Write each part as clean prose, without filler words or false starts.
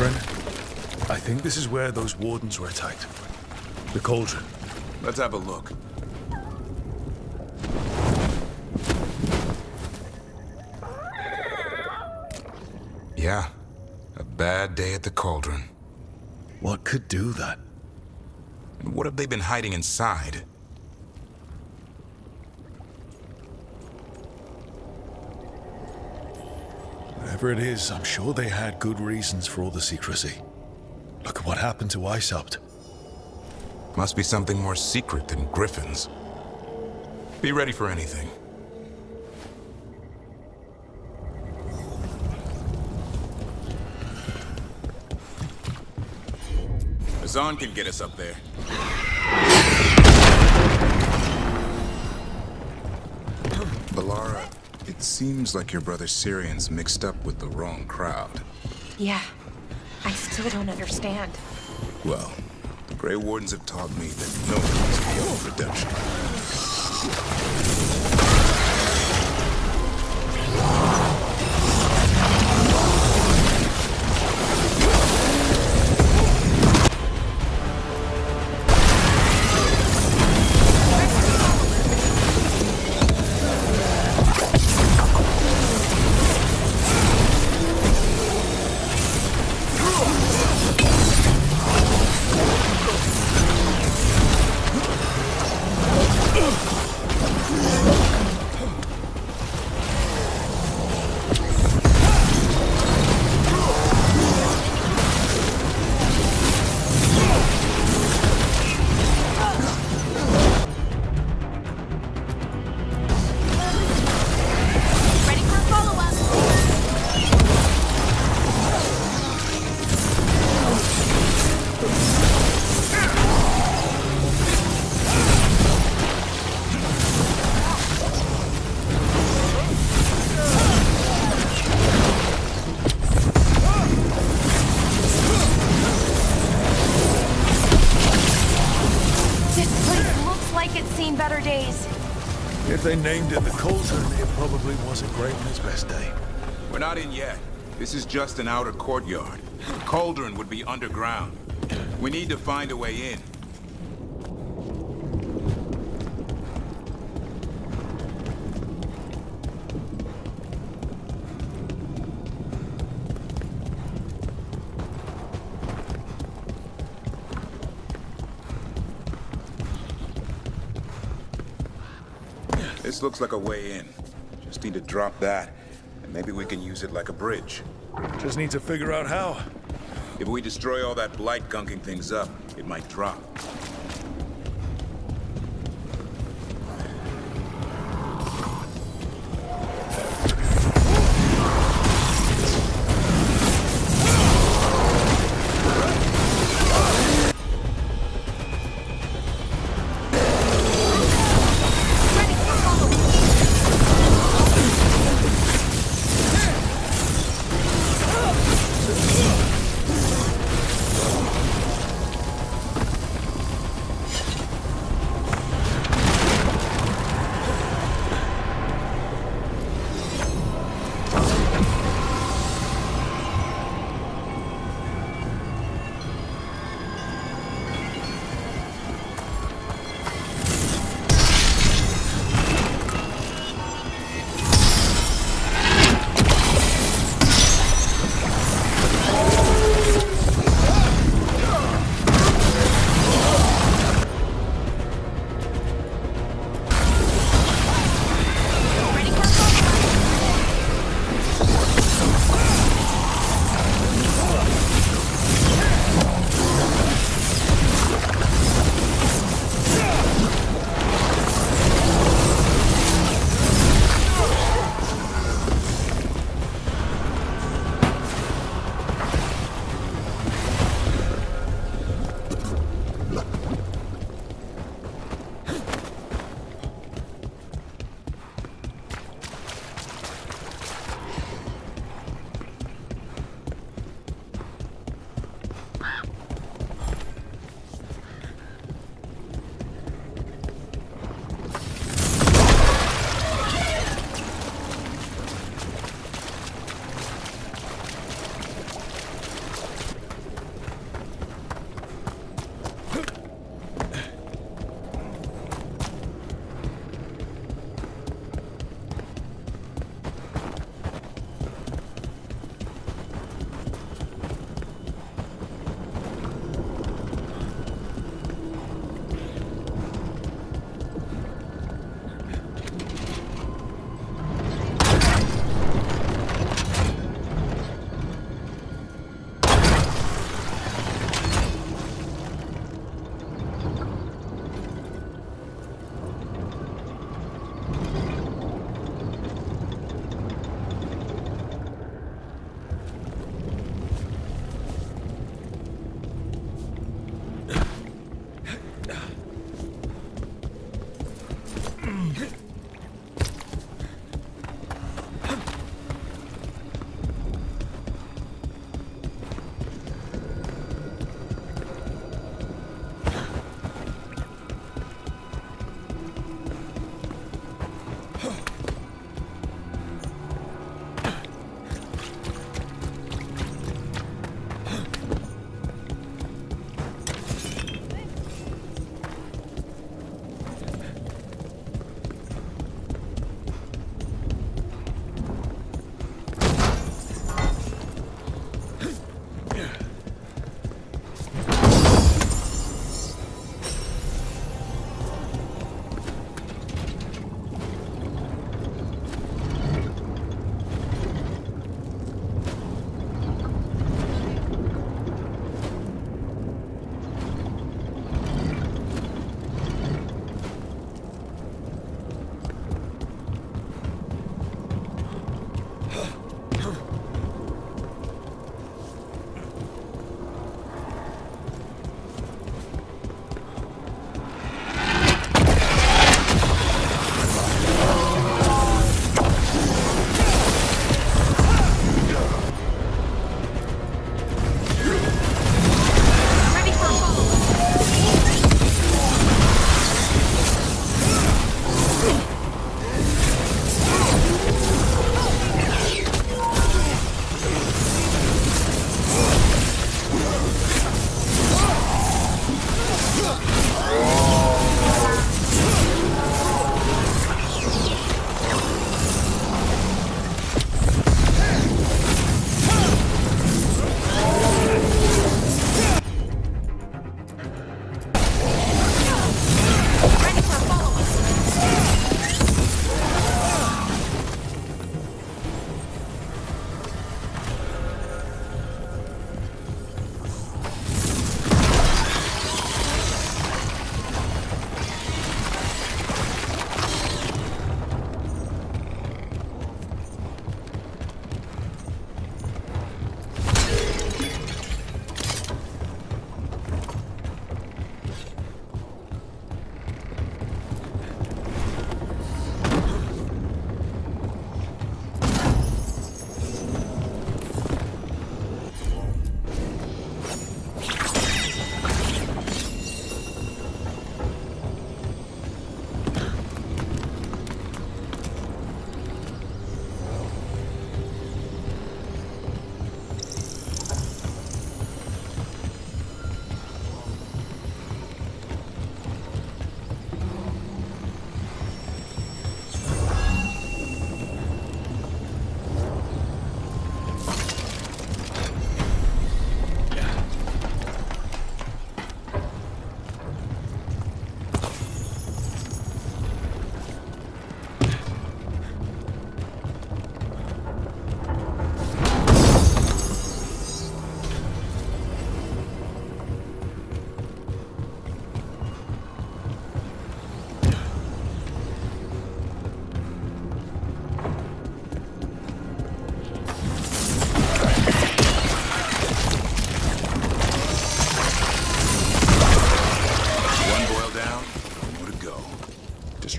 friend. I think this is where those wardens were attacked. The cauldron. Let's have a look. Yeah, a bad day at the cauldron. What could do that? And what have they been hiding inside? Whatever it is, I'm sure they had good reasons for all the secrecy. Look at what happened to Icehapt. Must be something more secret than griffins. Be ready for anything. Azan can get us up there. Balara, it seems like your brother Syrian's mixed up with the wrong crowd. Yeah, I still don't understand. Well, the Grey Wardens have taught me that no one is beyond redemption. Ready for a follow-up? This place looks like it's seen better days. If they named it the cauldron, it probably wasn't great on its best day. We're not in yet. This is just an outer courtyard. The cauldron would be underground. We need to find a way in. This looks like a way in. Just need to drop that, and maybe we can use it like a bridge. Just need to figure out how. If we destroy all that blight gunking things up, it might drop.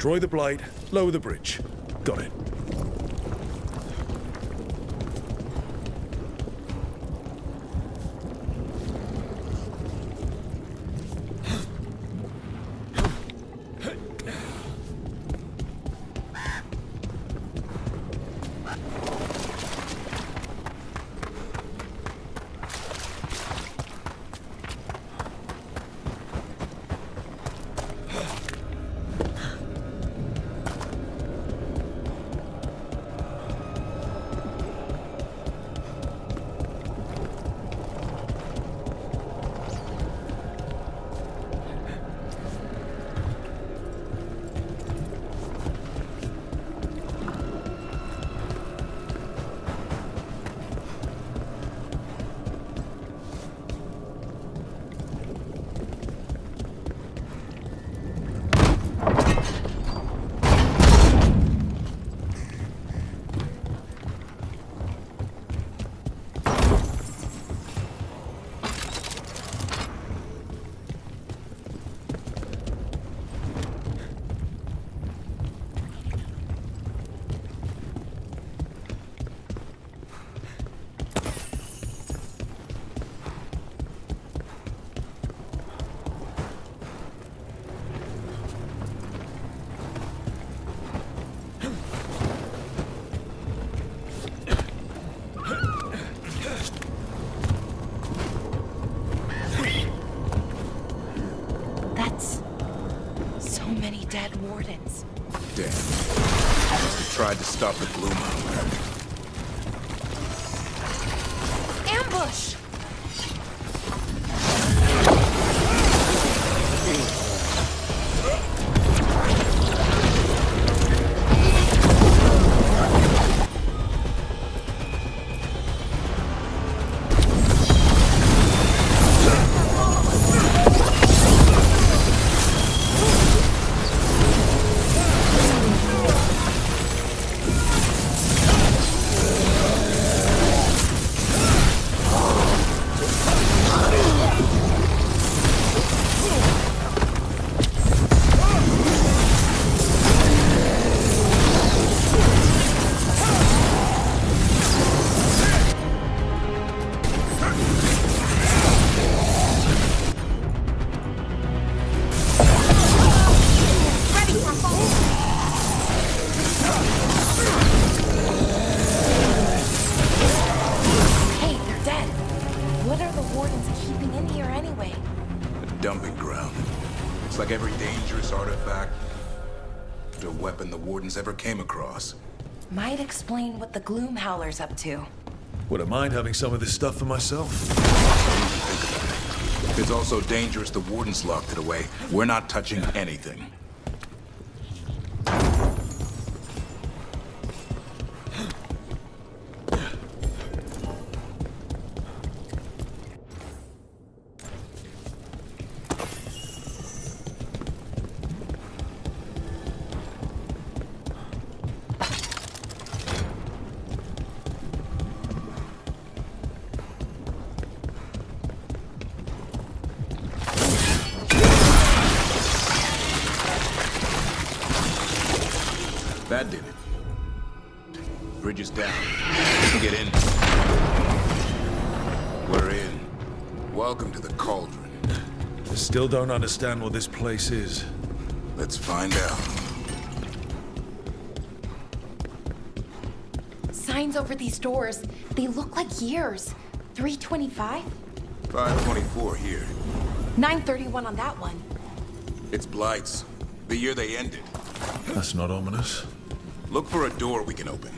Destroy the blight, lower the bridge. Got it. Dead wardens. Damn. Tried to stop the gloom out. Ambush! Dumping ground. It's like every dangerous artifact or weapon the Wardens ever came across. Might explain what the Gloom Howler's up to. Wouldn't mind having some of this stuff for myself. It's also dangerous the Wardens locked it away. We're not touching anything. That did it. Bridge is down. We can get in. We're in. Welcome to the Cauldron. I still don't understand what this place is. Let's find out. Signs over these doors. They look like years. 325? 524 here. 931 on that one. It's Blight's. The year they ended. That's not ominous. Look for a door we can open.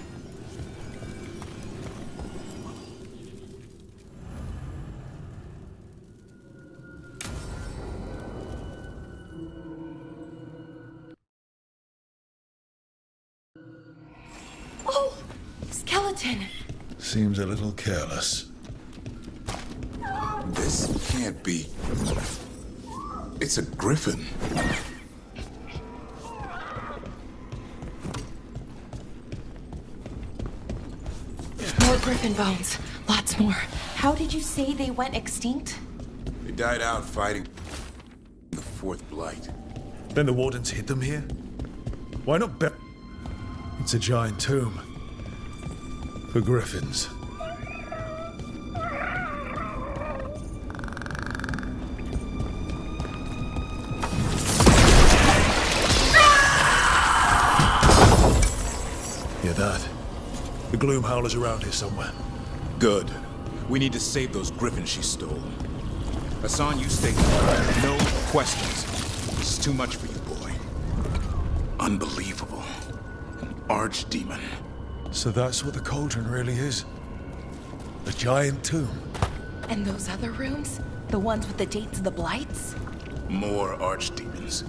Oh! Skeleton! Seems a little careless. This can't be... It's a griffin. More griffin bones. Lots more. How did you say they went extinct? They died out fighting the fourth Blight. Then the Wardens hid them here? Why not bet? It's a giant tomb. For griffins. Hear that? The gloom howler's around here somewhere. Good. We need to save those griffins she stole. Hassan, you stay there. No questions. This is too much for you, boy. Unbelievable. An archdemon. So that's what the cauldron really is? A giant tomb? And those other rooms? The ones with the dates of the blights? More archdemons.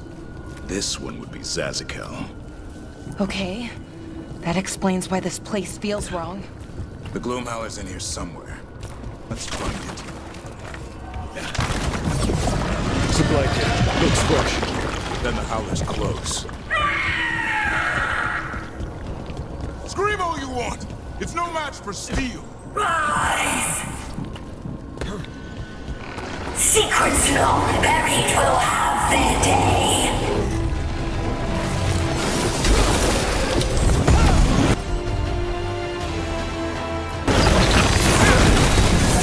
This one would be Zazakel. Okay. That explains why this place feels wrong. The Gloomhowler's in here somewhere. Let's find it. It's a blanket. Looks fresh. Then the Howler's close. Scream all you want! It's no match for steel! Rise! Secrets long buried will have their day.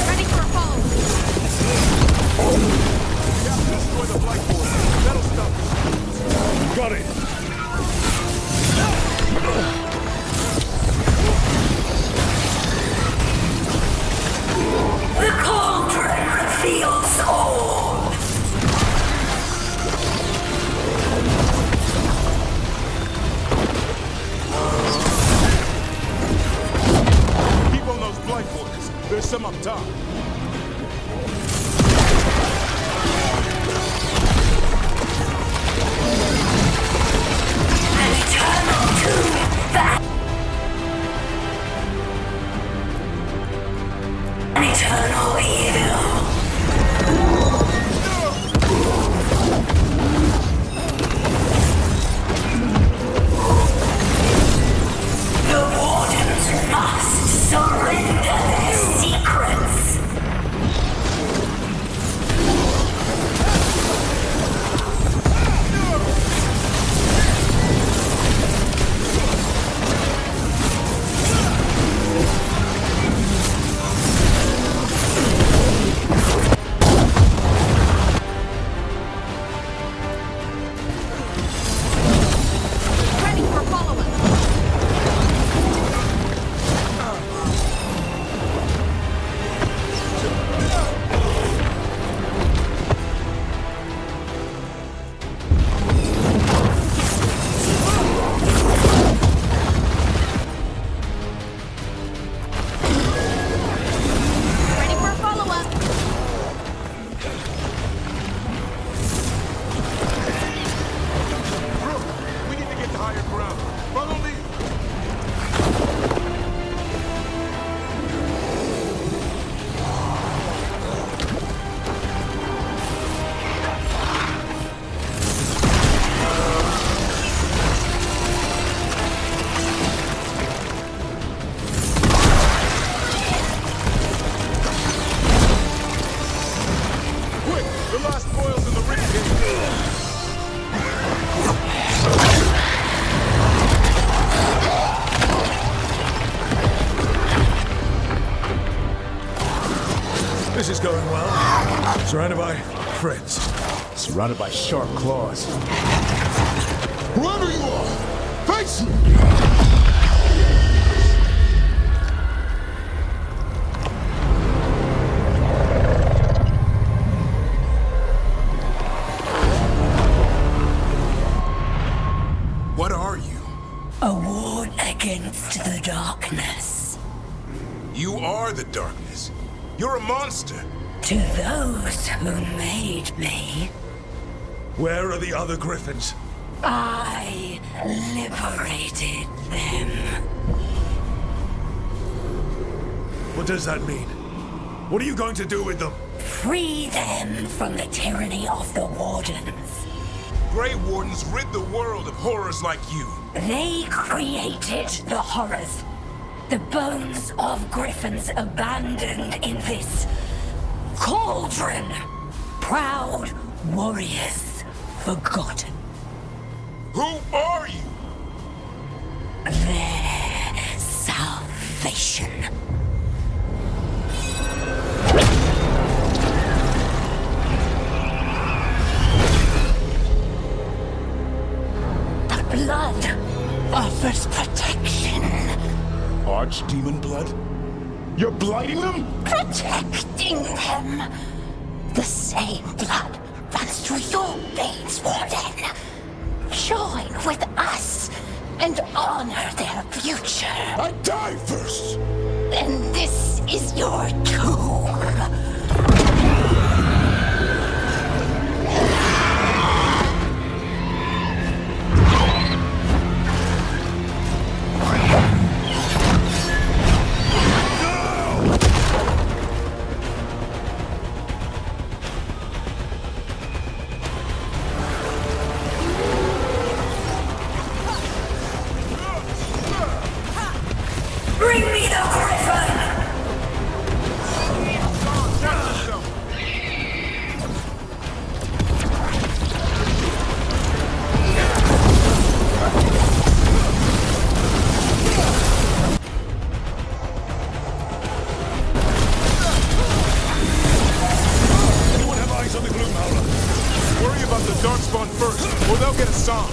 Ready for a fall! We have to destroy the blackboard. That'll stop us. Got it! The cauldron reveals all. Keep on those blackboards. There's some up top. An eternal tomb that an eternal evil. The wardens must surrender their secrets. Ready for follow-up! Ready for follow-up! Brooke, we need to get to higher ground. Follow me. Quick, the last boil's in the ring gate. This is going well. Surrounded by friends. Surrounded by sharp claws. Whoever you are, face me! What are you? A ward against the darkness. You are the darkness. You're a monster. To those who made me, Where are the other griffins? I liberated them. What does that mean? What are you going to do with them? Free them from the tyranny of the wardens. Grey Wardens rid the world of horrors like you. They created the horrors. The bones of griffins abandoned in this cauldron. Proud warriors forgotten. Who are you? archdemon blood? You're blighting them? Protecting them. The same blood runs through your veins, Warden. Join with us and honor their future. I die first! Then this is your tomb. Bring me the griffin! Anyone have eyes on the gloom howler? Worry about the darkspawn first, or they'll get a song.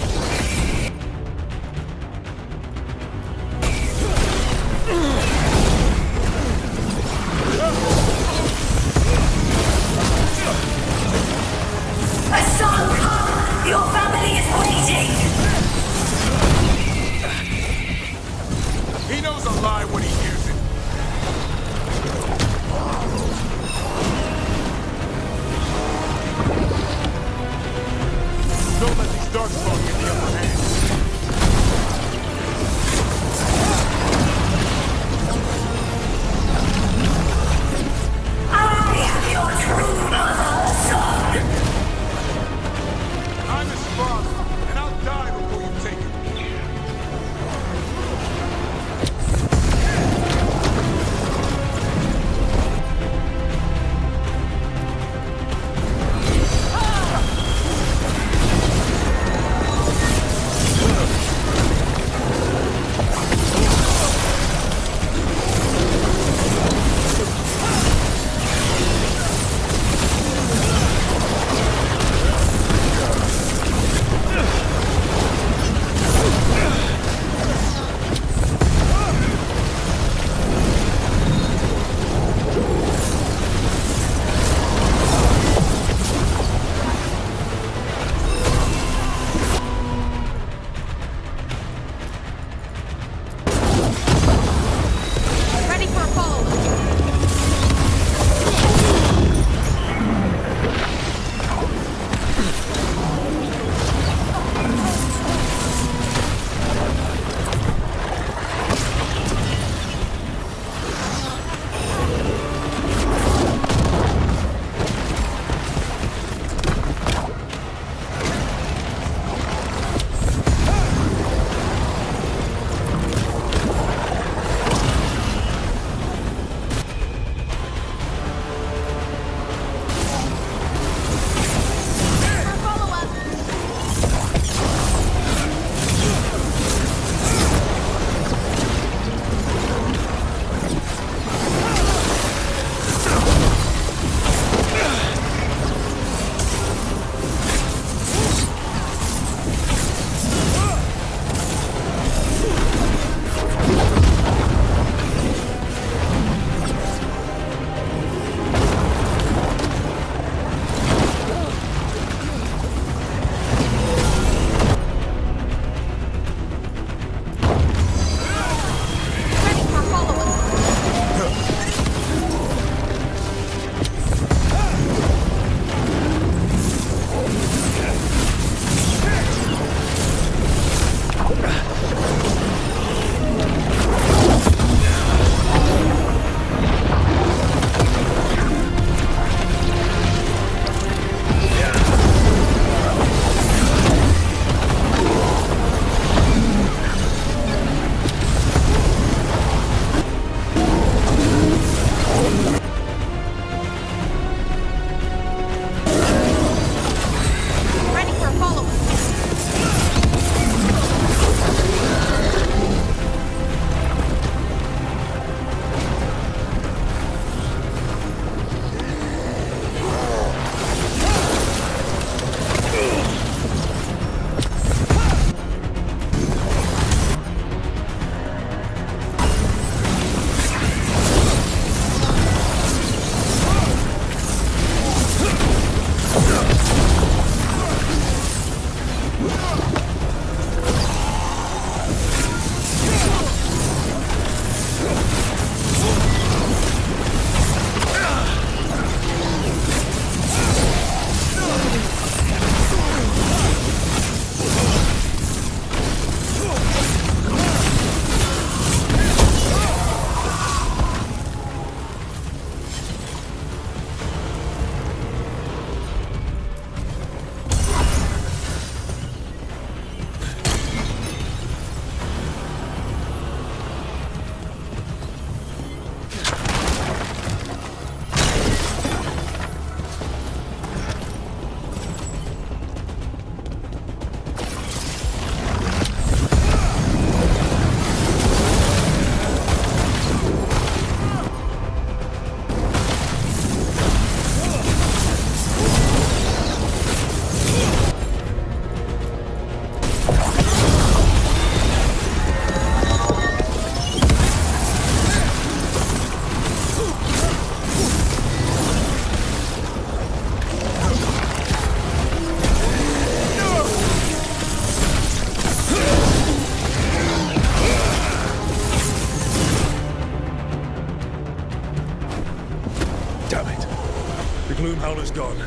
Gloomhowler's gone.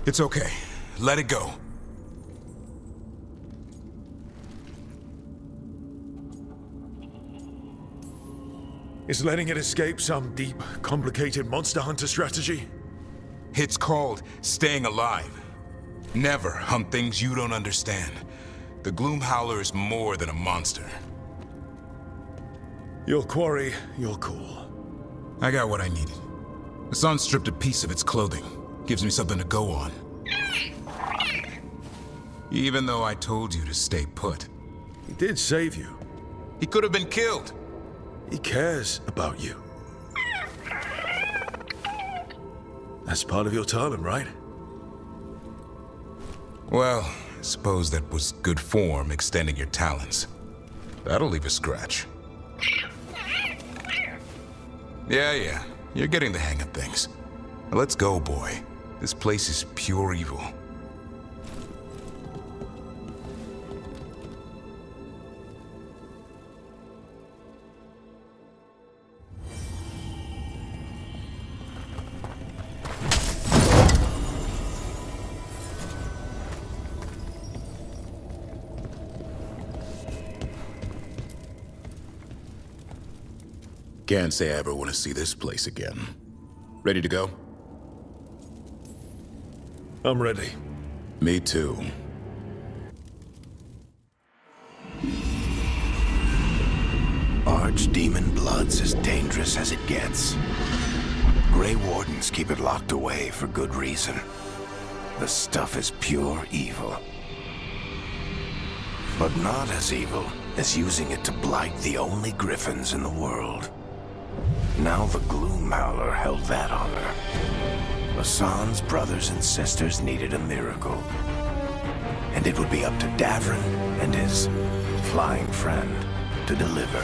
It's okay. Let it go. Is letting it escape some deep, complicated monster hunter strategy? It's called staying alive. Never hunt things you don't understand. The Gloomhowler is more than a monster. Your quarry, your call. I got what I needed. The sun stripped a piece of its clothing. Gives me something to go on. Even though I told you to stay put. He did save you. He could have been killed. He cares about you. That's part of your talent, right? Well, I suppose that was good form, extending your talons. That'll leave a scratch. Yeah, you're getting the hang of things. Now let's go, boy. This place is pure evil. Can't say I ever want to see this place again. Ready to go? I'm ready. Me too. Archdemon blood's as dangerous as it gets. Grey Wardens keep it locked away for good reason. The stuff is pure evil. But not as evil as using it to blight the only griffins in the world. Now the Gloomhowler held that honor. Hassan's brothers and sisters needed a miracle. And it would be up to Davrin and his flying friend to deliver.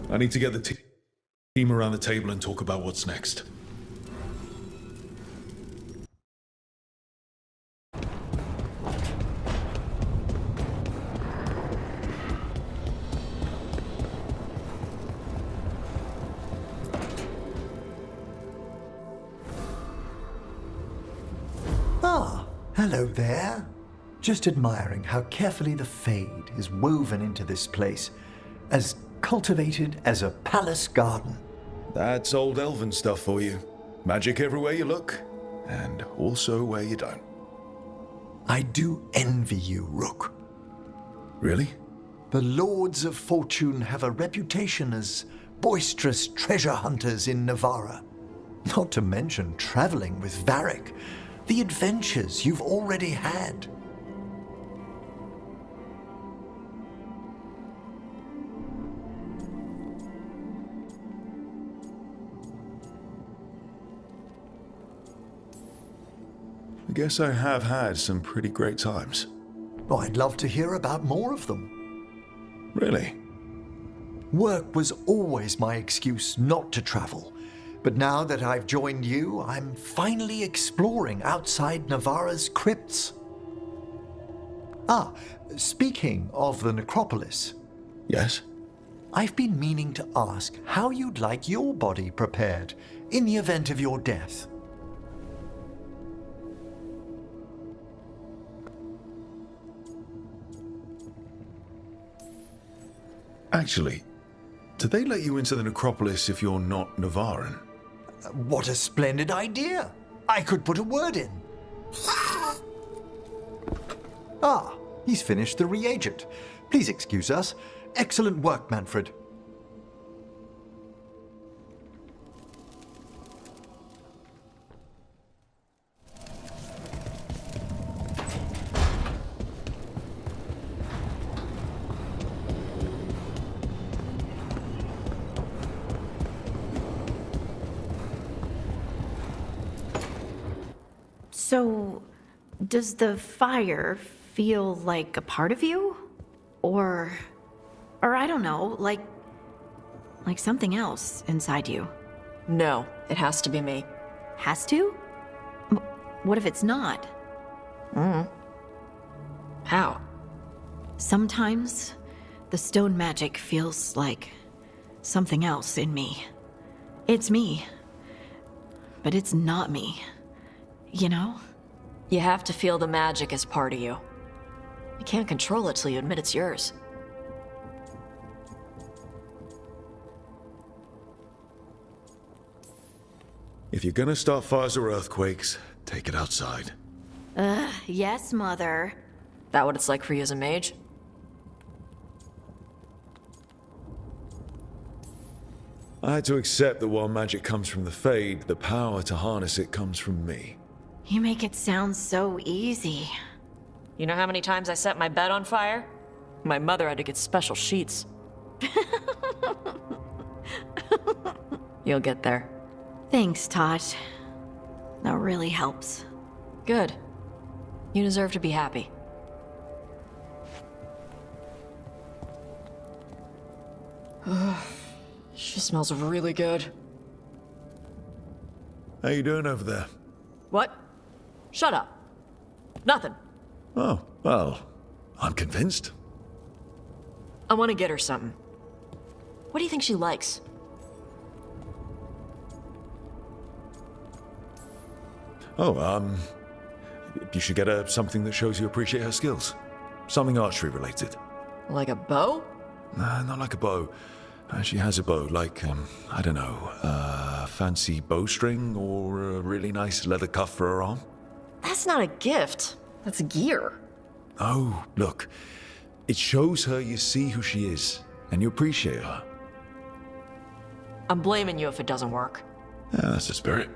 I need to get the team around the table and talk about what's next. Ah, hello there. Just admiring how carefully the Fade is woven into this place, as cultivated as a palace garden. That's old elven stuff for you. Magic everywhere you look, and also where you don't. I do envy you, Rook. Really? The Lords of Fortune have a reputation as boisterous treasure hunters in Navarra. Not to mention traveling with Varric, the adventures you've already had. I guess I have had some pretty great times. Oh, I'd love to hear about more of them. Really? Work was always my excuse not to travel. But now that I've joined you, I'm finally exploring outside Navarra's crypts. Ah, speaking of the necropolis, Yes? I've been meaning to ask how you'd like your body prepared in the event of your death. Actually, do they let you into the necropolis if you're not Navaran? What a splendid idea! I could put a word in. Ah, he's finished the reagent. Please excuse us. Excellent work, Manfred. So, does the fire feel like a part of you? Or I don't know, like Like something else inside you. No, it has to be me. Has to? What if it's not? How? Sometimes, the stone magic feels like something else in me. It's me. But it's not me. You know? You have to feel the magic as part of you. You can't control it till you admit it's yours. If you're gonna start fires or earthquakes, take it outside. Yes, Mother. That what it's like for you as a mage? I had to accept that while magic comes from the Fade, the power to harness it comes from me. You make it sound so easy. You know how many times I set my bed on fire? My mother had to get special sheets. You'll get there. Thanks, Tosh. That really helps. Good. You deserve to be happy. She smells really good. How you doing over there? What? Shut up. Nothing. Oh, well, I'm convinced. I want to get her something. What do you think she likes? Oh, you should get her something that shows you appreciate her skills. Something archery related. Like a bow? Nah, not like a bow. She has a bow, like, I don't know, fancy bowstring or a really nice leather cuff for her arm. That's not a gift. That's gear. Oh, look. It shows her you see who she is, and you appreciate her. I'm blaming you if it doesn't work. Yeah, that's the spirit.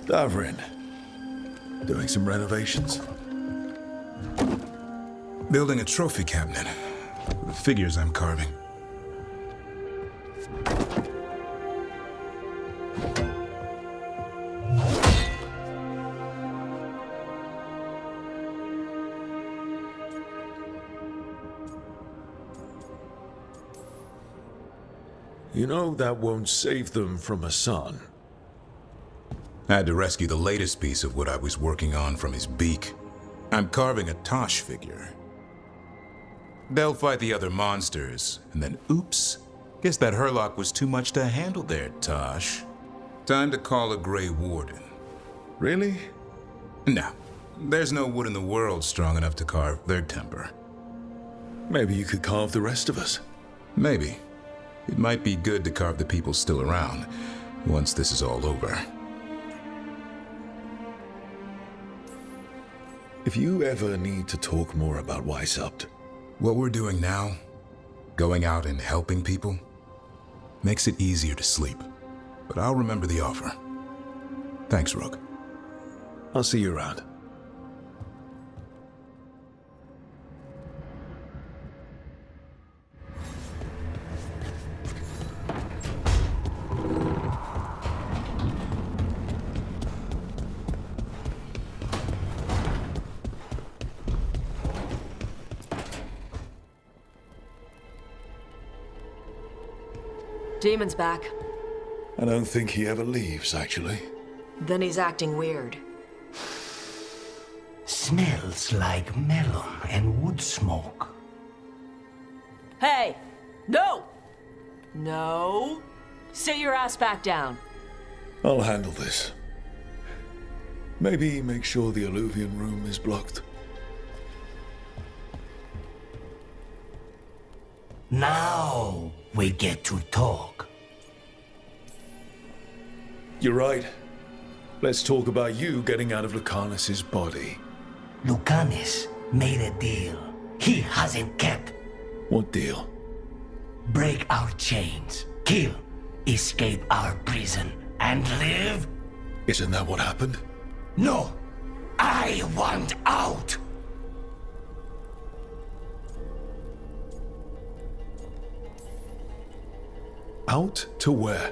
Davrin. Doing some renovations? Building a trophy cabinet. For the figures I'm carving. You know that won't save them from a son. I had to rescue the latest piece of what I was working on from his beak. I'm carving a Tosh figure. They'll fight the other monsters, and then oops. Guess that Herlock was too much to handle there, Tosh. Time to call a Grey Warden. Really? No. There's no wood in the world strong enough to carve their temper. Maybe you could carve the rest of us. Maybe. It might be good to carve the people still around, once this is all over. If you ever need to talk more about Weishaupt, what we're doing now, going out and helping people, makes it easier to sleep. But I'll remember the offer. Thanks, Rook. I'll see you around. Demon's back. I don't think he ever leaves, actually. Then he's acting weird. Smells like melon and wood smoke. Hey! No! No! sit your ass back down. I'll handle this. Maybe make sure the Alluvian room is blocked. Now we get to talk. You're right. Let's talk about you getting out of Lucanus's body. Lucanus made a deal he hasn't kept. What deal? Break our chains, kill, escape our prison, and live? Isn't that what happened? No! I want out! Out to where?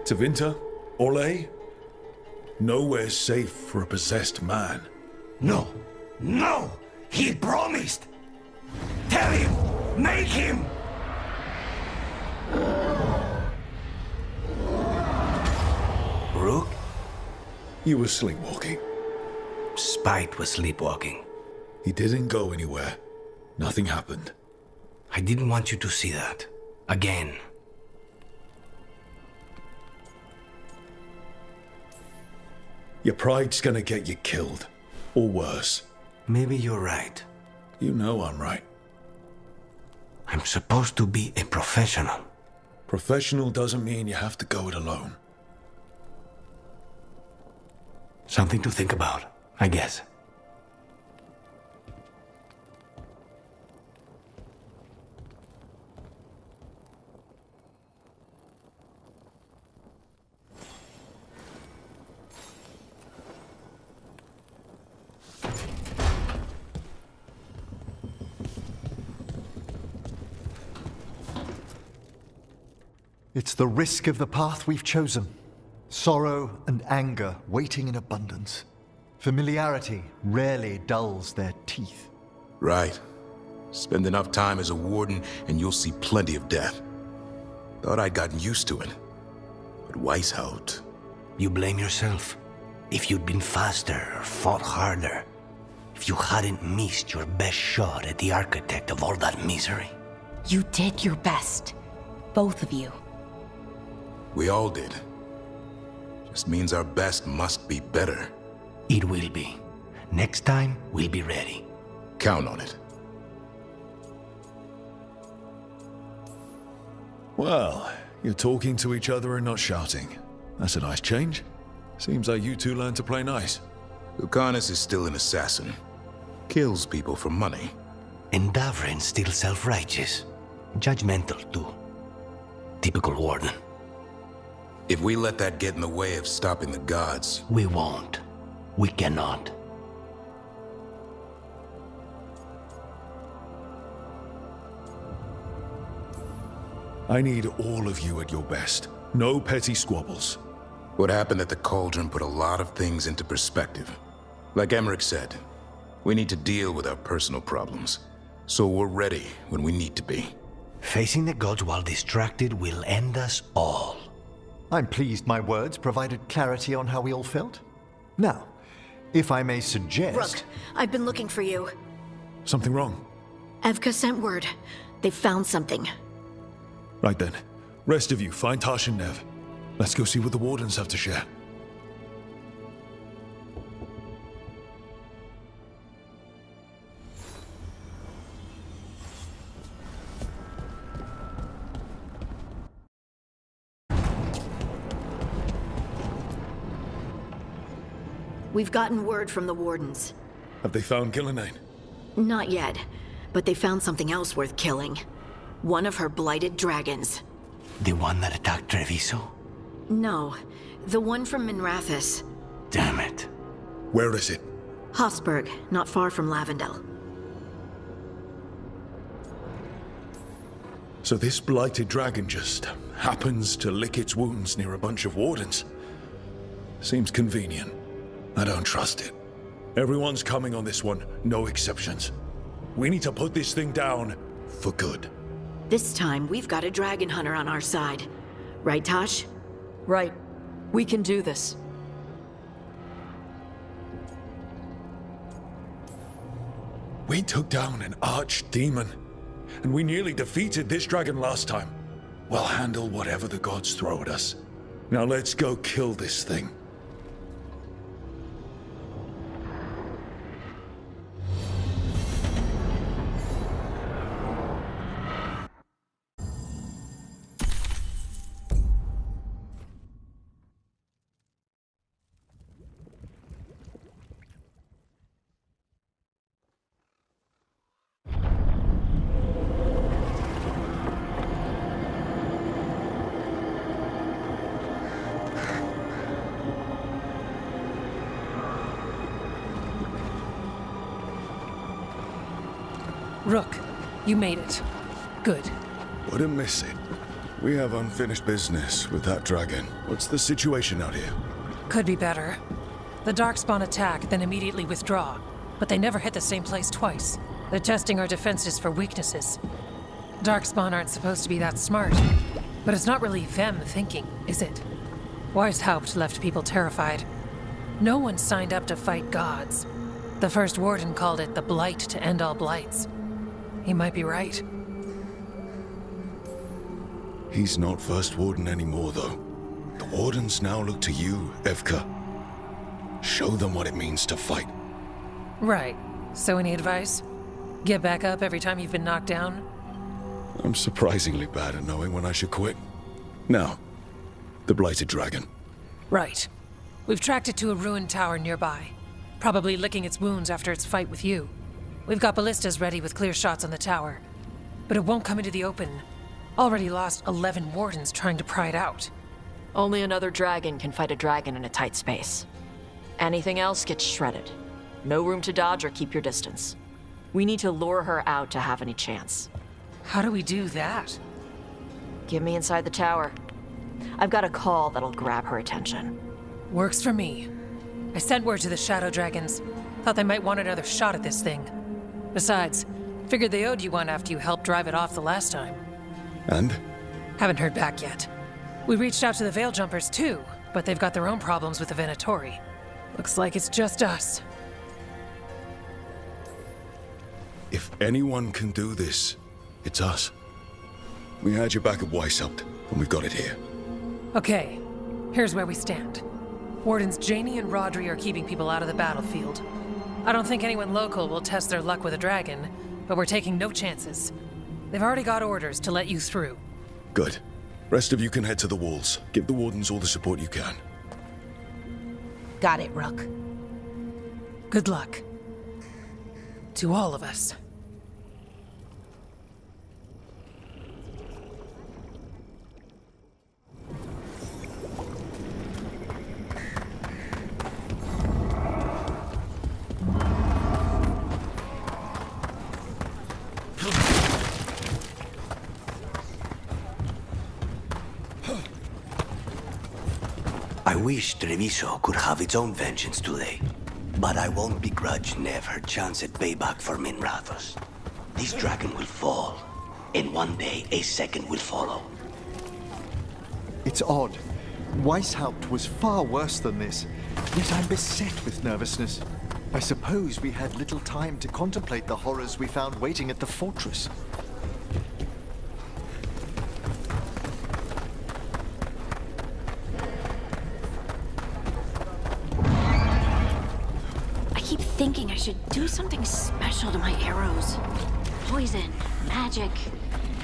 To Vinter? Orlais? Nowhere's safe for a possessed man. No! No! He promised! Tell him! Make him! Rook? You were sleepwalking. Spite was sleepwalking. He didn't go anywhere. Nothing happened. I didn't want you to see that. Again. Your pride's gonna get you killed. Or worse. Maybe you're right. You know I'm right. I'm supposed to be a professional. Professional doesn't mean you have to go it alone. Something to think about, I guess. It's the risk of the path we've chosen. Sorrow and anger waiting in abundance. Familiarity rarely dulls their teeth. Right. Spend enough time as a warden and you'll see plenty of death. Thought I'd gotten used to it. But Weishaupt... You blame yourself. If you'd been faster or fought harder. If you hadn't missed your best shot at the architect of all that misery. You did your best. Both of you. We all did. Just means our best must be better. It will be. Next time, we'll be ready. Count on it. Well, you're talking to each other and not shouting. That's a nice change. Seems like you two learned to play nice. Lucanus is still an assassin. Kills people for money. And Davrin's still self-righteous. Judgmental, too. Typical warden. If we let that get in the way of stopping the gods... We won't. We cannot. I need all of you at your best. No petty squabbles. What happened at the Cauldron put a lot of things into perspective. Like Emmerich said, we need to deal with our personal problems. So we're ready when we need to be. Facing the gods while distracted will end us all. I'm pleased my words provided clarity on how we all felt. Now, if I may suggest... Rook, I've been looking for you. Something wrong? Evka sent word. They found something. Right then. Rest of you, find Tash and Nev. Let's go see what the Wardens have to share. We've gotten word from the Wardens. Have they found Gillenane? Not yet, but they found something else worth killing. One of her blighted dragons. The one that attacked Treviso? No, the one from Minrathous. Damn it. Where is it? Hosberg, not far from Lavendel. So this blighted dragon just happens to lick its wounds near a bunch of Wardens. Seems convenient. I don't trust it. Everyone's coming on this one, no exceptions. We need to put this thing down for good. This time, we've got a dragon hunter on our side. Right, Tosh? Right. We can do this. We took down an archdemon, and we nearly defeated this dragon last time. We'll handle whatever the gods throw at us. Now let's go kill this thing. Rook, you made it. Good. Wouldn't miss it. We have unfinished business with that dragon. What's the situation out here? Could be better. The Darkspawn attack, then immediately withdraw. But they never hit the same place twice. They're testing our defenses for weaknesses. Darkspawn aren't supposed to be that smart. But it's not really them thinking, is it? Weishaupt left people terrified. No one signed up to fight gods. The first warden called it the blight to end all blights. He might be right. He's not First Warden anymore, though. The Wardens now look to you, Evka. Show them what it means to fight. Right. So any advice? Get back up every time you've been knocked down? I'm surprisingly bad at knowing when I should quit. Now, the Blighted Dragon. Right. We've tracked it to a ruined tower nearby. Probably licking its wounds after its fight with you. We've got ballistas ready with clear shots on the tower. But it won't come into the open. Already lost 11 wardens trying to pry it out. Only another dragon can fight a dragon in a tight space. Anything else gets shredded. No room to dodge or keep your distance. We need to lure her out to have any chance. How do we do that? Get me inside the tower. I've got a call that'll grab her attention. Works for me. I sent word to the Shadow Dragons. Thought they might want another shot at this thing. Besides, figured they owed you one after you helped drive it off the last time. And? Haven't heard back yet. We reached out to the Veil Jumpers too, but they've got their own problems with the Venatori. Looks like it's just us. If anyone can do this, it's us. We had your back at Weishaupt, and we've got it here. Okay, here's where we stand. Wardens Janie and Rodri are keeping people out of the battlefield. I don't think anyone local will test their luck with a dragon, but we're taking no chances. They've already got orders to let you through. Good. Rest of you can head to the walls. Give the Wardens all the support you can. Got it, Rook. Good luck. To all of us. I wish Treviso could have its own vengeance today, but I won't begrudge Nev her chance at payback for Minrathos. This dragon will fall, and one day a second will follow. It's odd. Weishaupt was far worse than this, yet I'm beset with nervousness. I suppose we had little time to contemplate the horrors we found waiting at the fortress. I keep thinking I should do something special to my arrows. Poison, magic,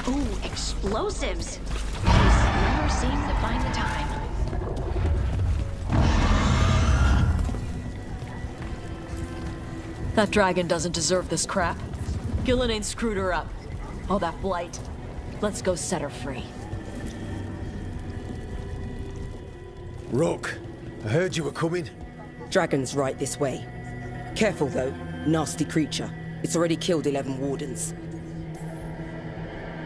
ooh, explosives. Just never seem to find the time. That dragon doesn't deserve this crap. Gillenane screwed her up. Oh, that blight. Let's go set her free. Rook, I heard you were coming. Dragon's right this way. Careful though, nasty creature. It's already killed 11 wardens.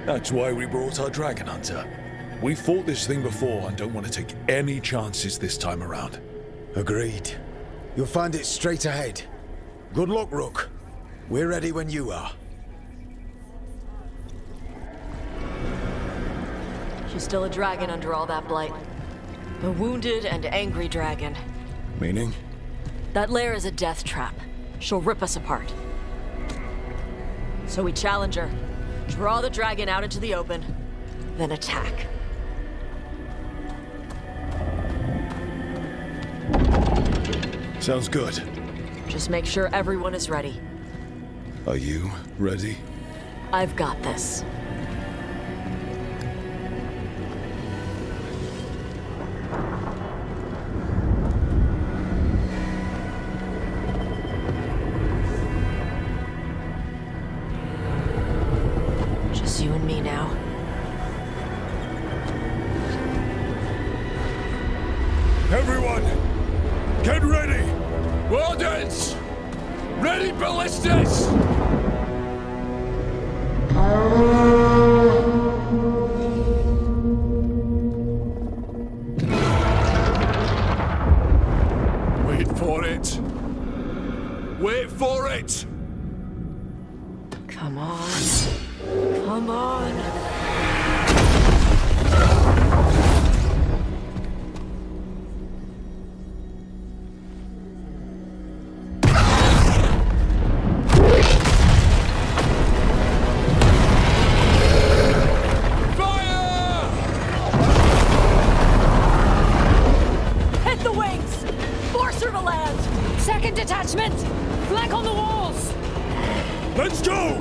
That's why we brought our dragon hunter. We fought this thing before and don't want to take any chances this time around. Agreed. You'll find it straight ahead. Good luck, Rook. We're ready when you are. She's still a dragon under all that blight. A wounded and angry dragon. Meaning? That lair is a death trap. She'll rip us apart. So we challenge her. Draw the dragon out into the open. then attack. Sounds good. Just make sure everyone is ready. Are you ready? I've got this. Just you and me now. Everyone, get ready! Wardens! Ready ballistas! Wait for it! Wait for it! Come on. Come on. Hit the wings! Force her to land! Second detachment! Flank on the walls! Let's go!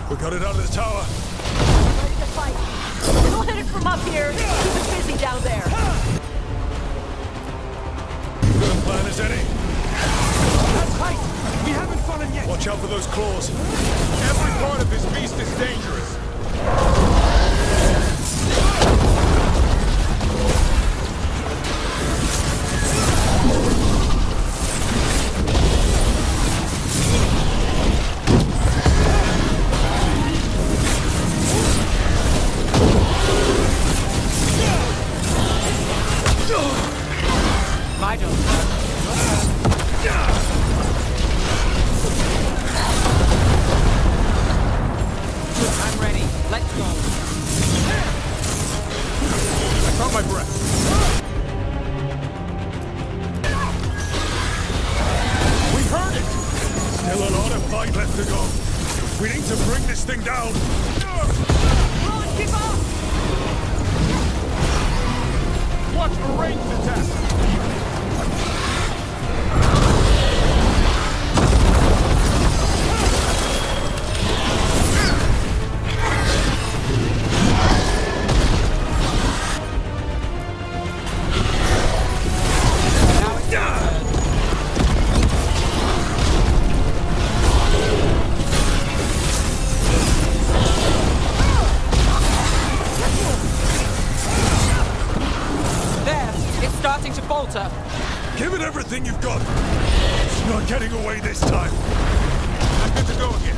We got it out of the tower. Ready to fight. We'll hit it from up here. Keep it busy down there. Good a plan as any. That's tight! We haven't fallen yet! Watch out for those claws. Every part of this beast is dangerous! My turn. I'm ready. Let's go. I caught my breath. We heard it! Still a lot of fight left to go. We need to bring this thing down. Run, keep up! Watch for ranged attack! There! It's starting to falter. Give it everything you've got. It's not getting away this time. I'm good to go again.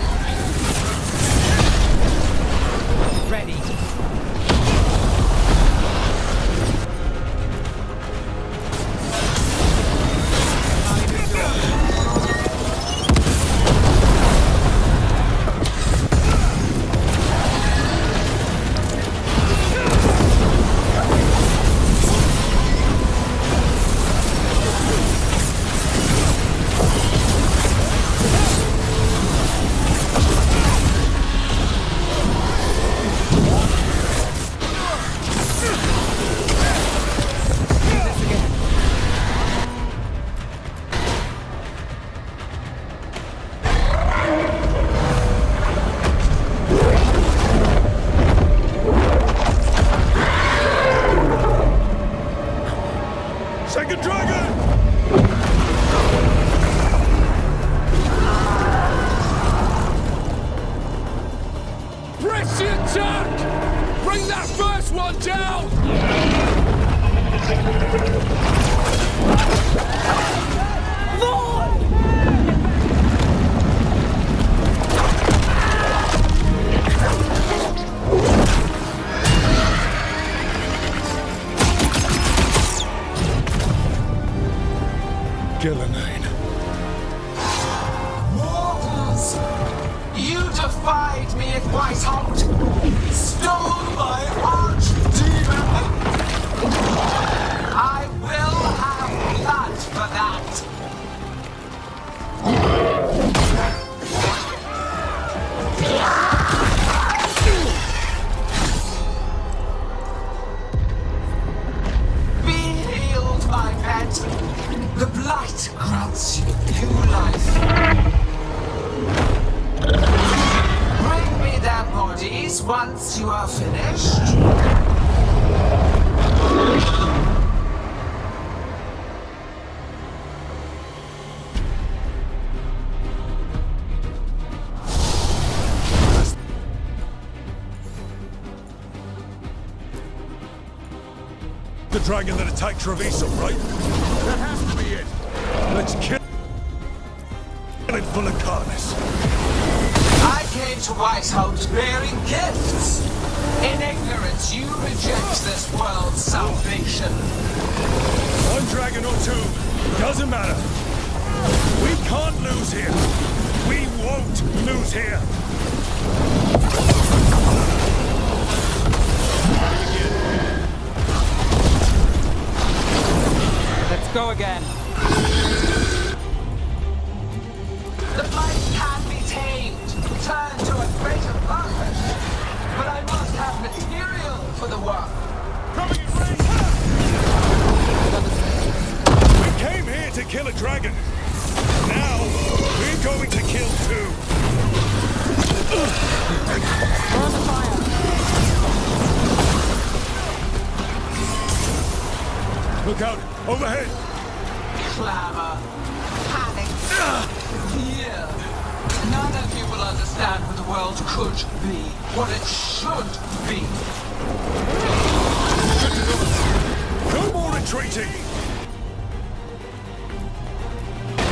Ready. Second dragon! Press the attack! Bring that first one down! Gillenane. Mortals! You defied me at Whitehout! Stole my archdemon! I will grants you new life. Bring me their bodies once you are finished. The dragon that attacked Treviso, right? That has to be it. Let's kill it full of carnage. I came to Whitehouse bearing gifts. In ignorance, you reject this world's salvation. One dragon or two, doesn't matter. We can't lose here. We won't lose here. Let's go again. The blight can be tamed, turned to a greater purpose. But I must have material for the work. We came here to kill a dragon. Now, we're going to kill two. Burn the fire. Look out! Overhead! Clamor. Panic. Fear. None of you will understand what the world could be. What it should be. No more retreating!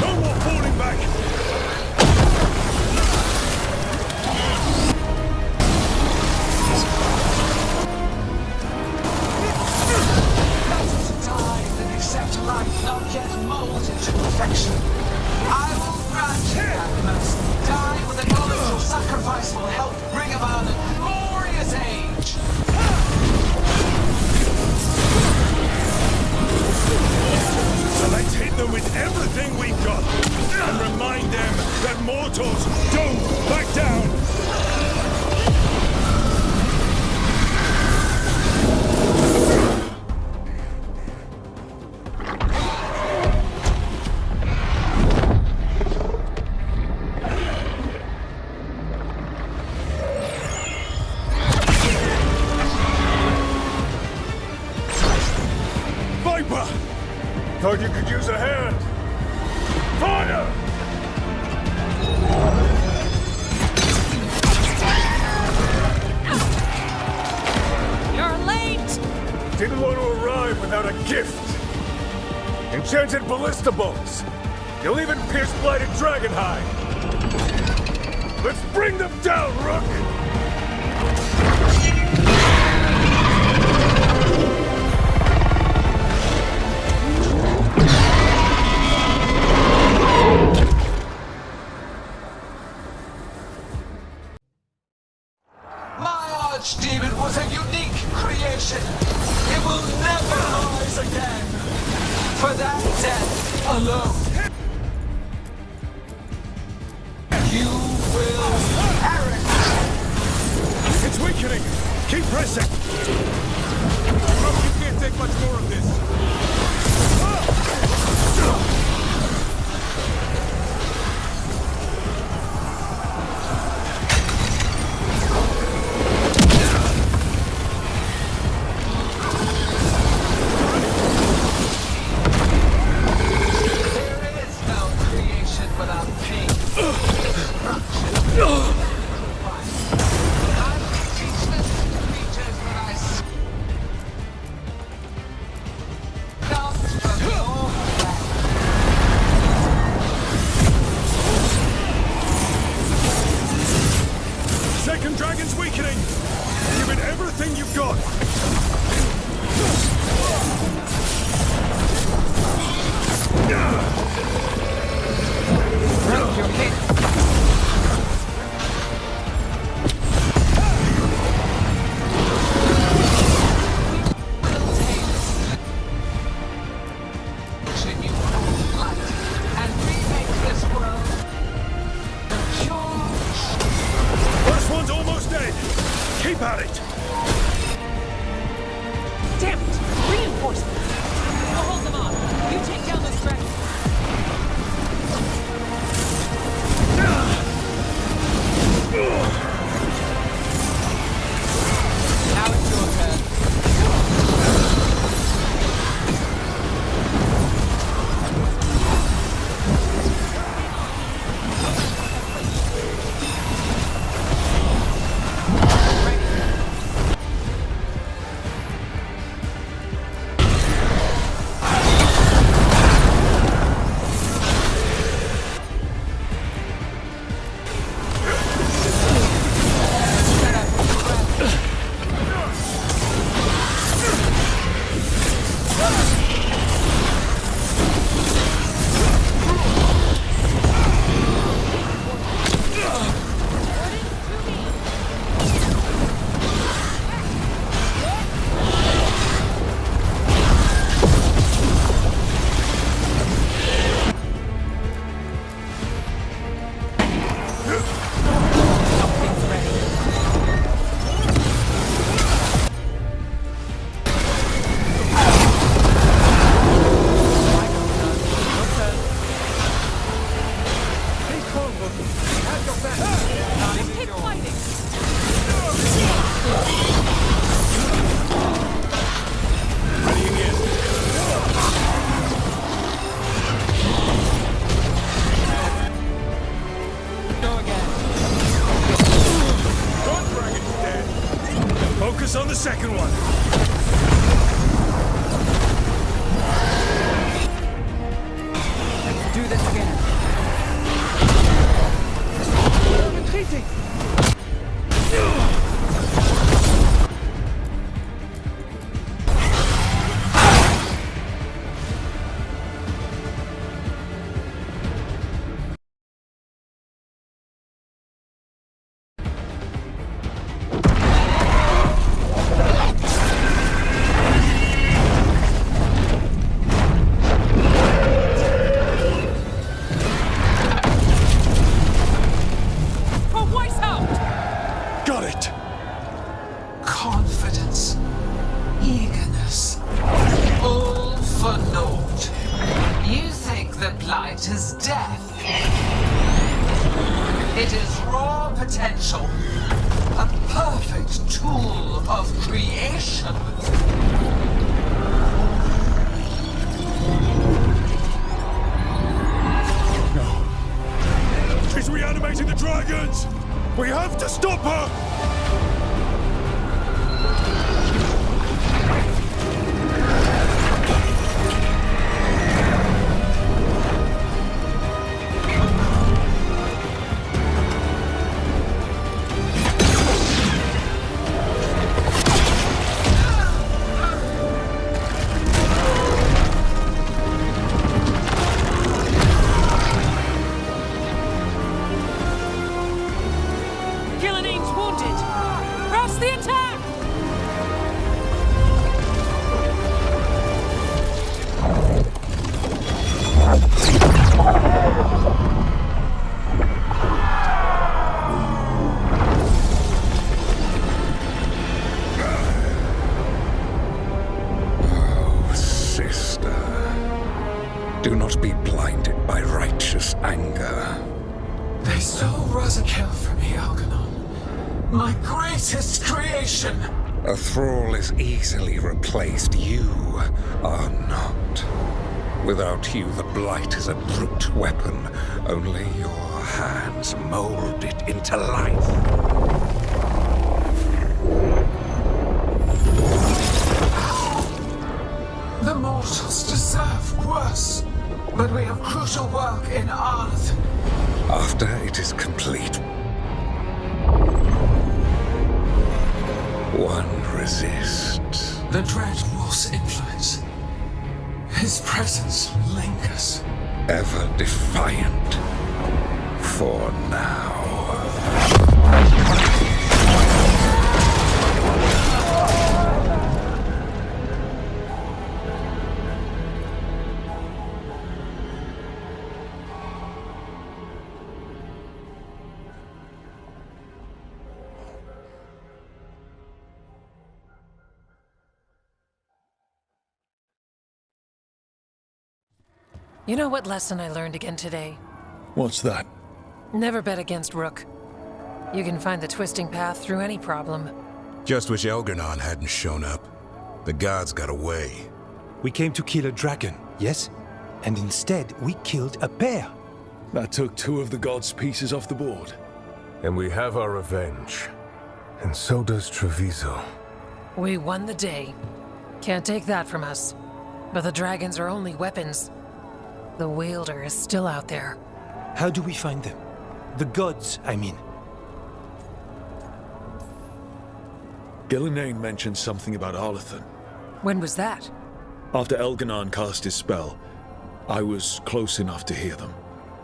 No more falling back! Accept life not yet molded to perfection. I will grant you that mercy. Die with the knowledge your sacrifice will help bring about a glorious age. So let's hit them with everything we've got and remind them that mortals don't back down! Thought you could use a hand. Fire! You're late! Didn't want to arrive without a gift. Enchanted ballista bolts. You'll even pierce blighted dragon hide. Let's bring them down, Rook! Archdemon was a unique creation. It will never rise again. For that death alone, you will perish. It's weakening. Keep pressing. Bro, you can't take much more of this. Second dragon's weakening. Give it everything you've got. Rook, you're hit. First one's almost dead. Keep at it. Damn it! Reinforcements! I'll hold them off. You take down this dragon. is death. It is raw potential. A perfect tool of creation. She's reanimating the dragons! We have to stop her! Do not be blinded by righteous anger. They stole Rosakill from me, Algernon. My greatest creation! A thrall is easily replaced. You are not. Without you, the Blight is a brute weapon. Only your hands mold it into life. The mortals deserve worse. But we have crucial work in Arth. After it is complete, one resists. The Dread Wolf's influence. His presence lingers. Ever defiant. For now. You know what lesson I learned again today? What's that? Never bet against Rook. You can find the twisting path through any problem. Just wish Elgernon hadn't shown up. The gods got away. We came to kill a dragon, yes? And instead, we killed a bear. That took 2 of the gods' pieces off the board. And we have our revenge. And so does Treviso. We won the day. Can't take that from us. But the dragons are only weapons. The wielder is still out there. How do we find them? The gods, I mean. Gillenane mentioned something about Arlathan. When was that? After Elgernon cast his spell, I was close enough to hear them.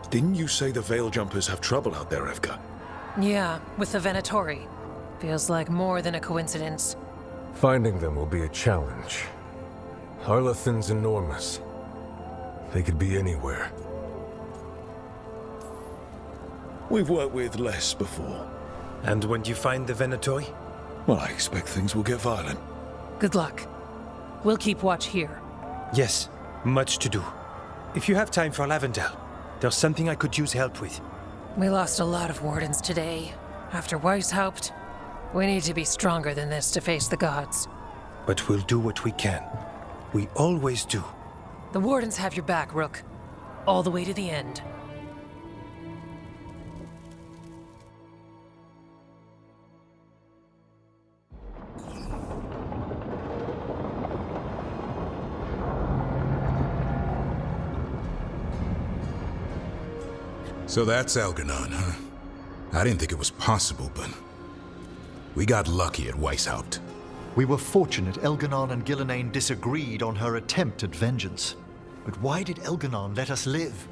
Didn't you say the Veil Jumpers have trouble out there, Evka? Yeah, with the Venatori. Feels like more than a coincidence. Finding them will be a challenge. Arlathan's enormous. They could be anywhere. We've worked with less before. And when you find the Venatori? Well, I expect things will get violent. Good luck. We'll keep watch here. Yes, much to do. If you have time for Lavendel, there's something I could use help with. We lost a lot of wardens today. After Weishaupt, we need to be stronger than this to face the gods. But we'll do what we can. We always do. The wardens have your back, Rook. All the way to the end. So that's Elgernon, huh? I didn't think it was possible, but we got lucky at Weishaupt. We were fortunate Elgernon and Gillenane disagreed on her attempt at vengeance. But why did Elgernon let us live?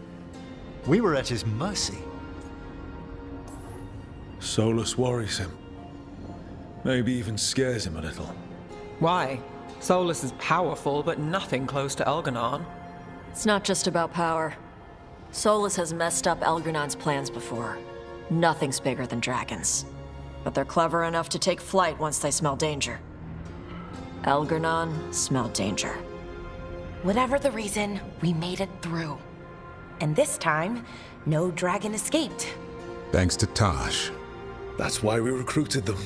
We were at his mercy. Solus worries him. Maybe even scares him a little. Why? Solus is powerful, but nothing close to Elgernon. It's not just about power. Solus has messed up Elgernon's plans before. Nothing's bigger than dragons. But they're clever enough to take flight once they smell danger. Elgernon smelled danger. Whatever the reason, we made it through. And this time, no dragon escaped. Thanks to Tosh. That's why we recruited them.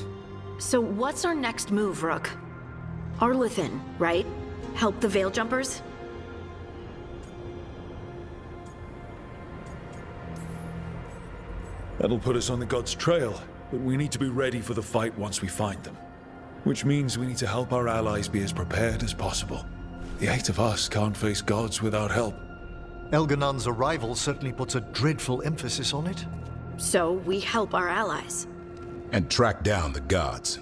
So what's our next move, Rook? Arlathan, right? Help the Veil Jumpers? That'll put us on the gods' trail, but we need to be ready for the fight once we find them. Which means we need to help our allies be as prepared as possible. The 8 of us can't face gods without help. Elganon's arrival certainly puts a dreadful emphasis on it. So we help our allies. And track down the gods.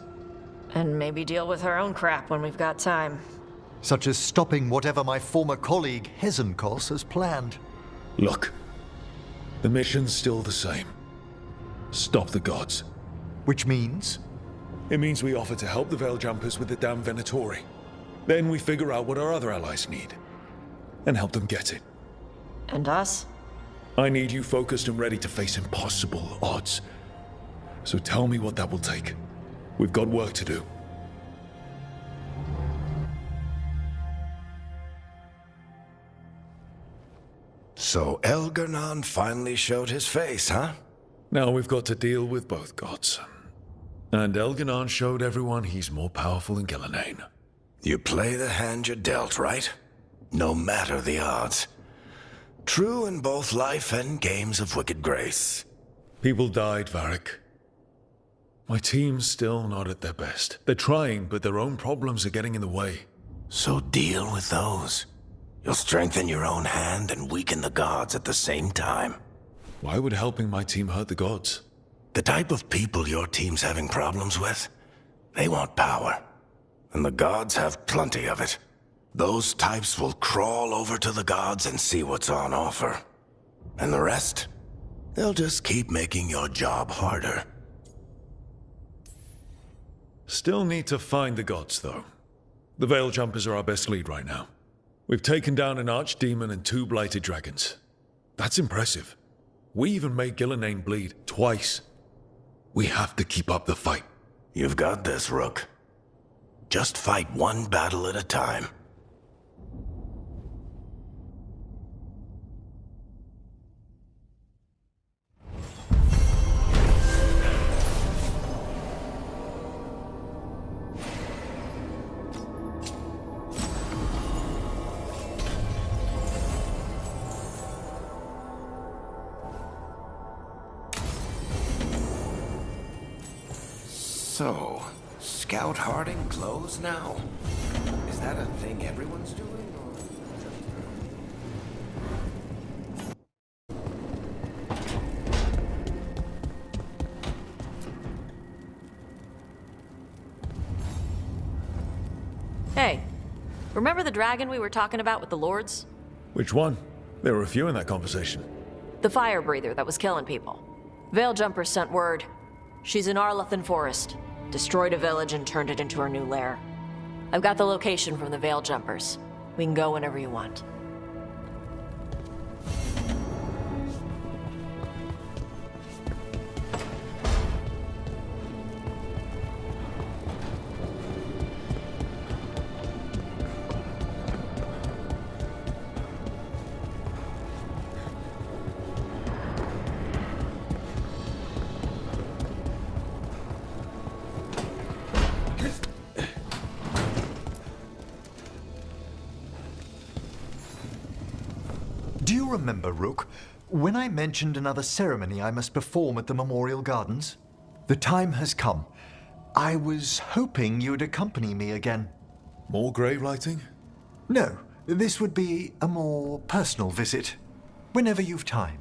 And maybe deal with our own crap when we've got time. Such as stopping whatever my former colleague Hezenkos has planned. Look, the mission's still the same. Stop the gods. Which means? It means we offer to help the Veil Jumpers with the damn Venatori. Then we figure out what our other allies need. And help them get it. And us? I need you focused and ready to face impossible odds. So tell me what that will take. We've got work to do. So Elganon finally showed his face, huh? Now we've got to deal with both gods. And Elganon showed everyone he's more powerful than Gillenane. You play the hand you're dealt, right? No matter the odds. True in both life and games of wicked grace. People died, Varric. My team's still not at their best. They're trying, but their own problems are getting in the way. So deal with those. You'll strengthen your own hand and weaken the gods at the same time. Why would helping my team hurt the gods? The type of people your team's having problems with, they want power. And the gods have plenty of it. Those types will crawl over to the gods and see what's on offer. And the rest, they'll just keep making your job harder. Still need to find the gods, though. The Veil Jumpers are our best lead right now. We've taken down an archdemon and 2 blighted dragons. That's impressive. We even made Gillenane bleed twice. We have to keep up the fight. You've got this, Rook. Just fight one battle at a time. So, Scout Harding closed now? Is that a thing everyone's doing, Hey, remember the dragon we were talking about with the lords? Which one? There were a few in that conversation. The fire breather that was killing people. Veil Jumpers sent word. She's in Arlathan Forest. Destroyed a village and turned it into her new lair. I've got the location from the Veil Jumpers. We can go whenever you want. Do you remember, Rook, when I mentioned another ceremony I must perform at the Memorial Gardens? The time has come. I was hoping you'd accompany me again. More grave lighting? No, this would be a more personal visit. Whenever you've time.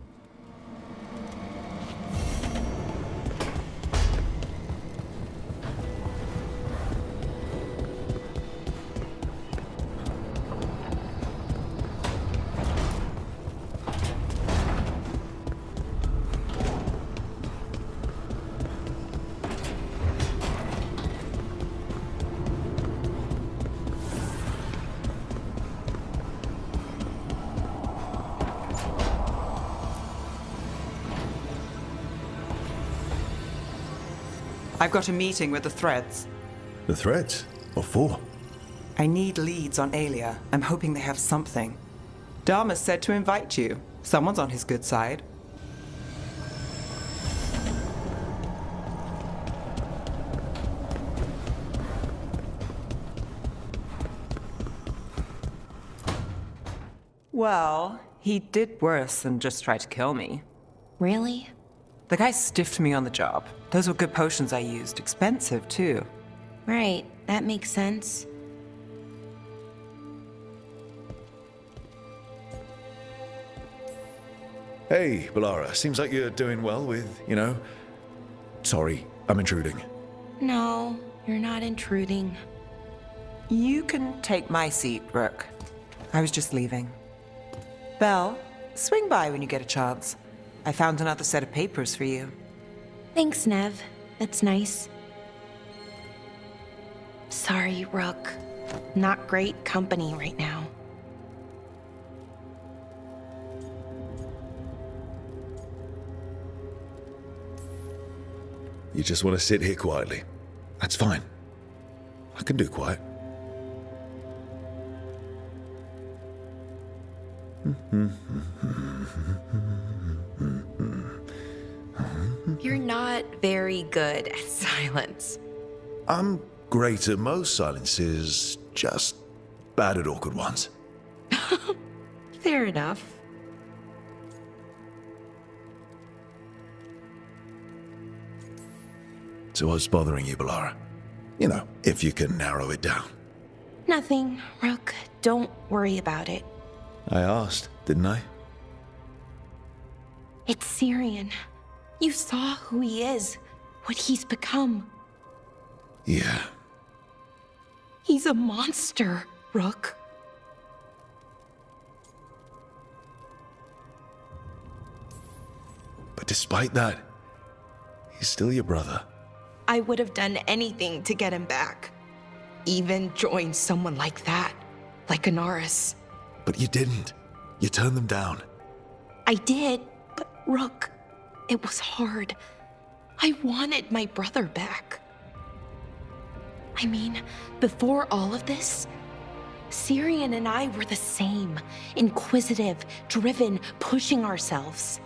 I've got a meeting with the Threads. The Threads? What for? I need leads on Aelia. I'm hoping they have something. Dharma said to invite you. Someone's on his good side. Well, he did worse than just try to kill me. Really? The guy stiffed me on the job. Those were good potions I used. Expensive, too. Right, that makes sense. Hey, Balara. Seems like you're doing well with, Sorry, I'm intruding. No, you're not intruding. You can take my seat, Rook. I was just leaving. Belle, swing by when you get a chance. I found another set of papers for you. Thanks, Nev. That's nice. Sorry, Rook. Not great company right now. You just want to sit here quietly. That's fine. I can do quiet. You're not very good at silence. I'm great at most silences, just bad at awkward ones. Fair enough. So what's bothering you, Balara? If you can narrow it down. Nothing, Rook. Don't worry about it. I asked, didn't I? It's Syrian. You saw who he is, what he's become. Yeah. He's a monster, Rook. But despite that, he's still your brother. I would have done anything to get him back. Even join someone like that, like Anaris. But you didn't. You turned them down. I did, but Rook, it was hard. I wanted my brother back. I mean, before all of this, Syrian and I were the same. Inquisitive, driven, pushing ourselves.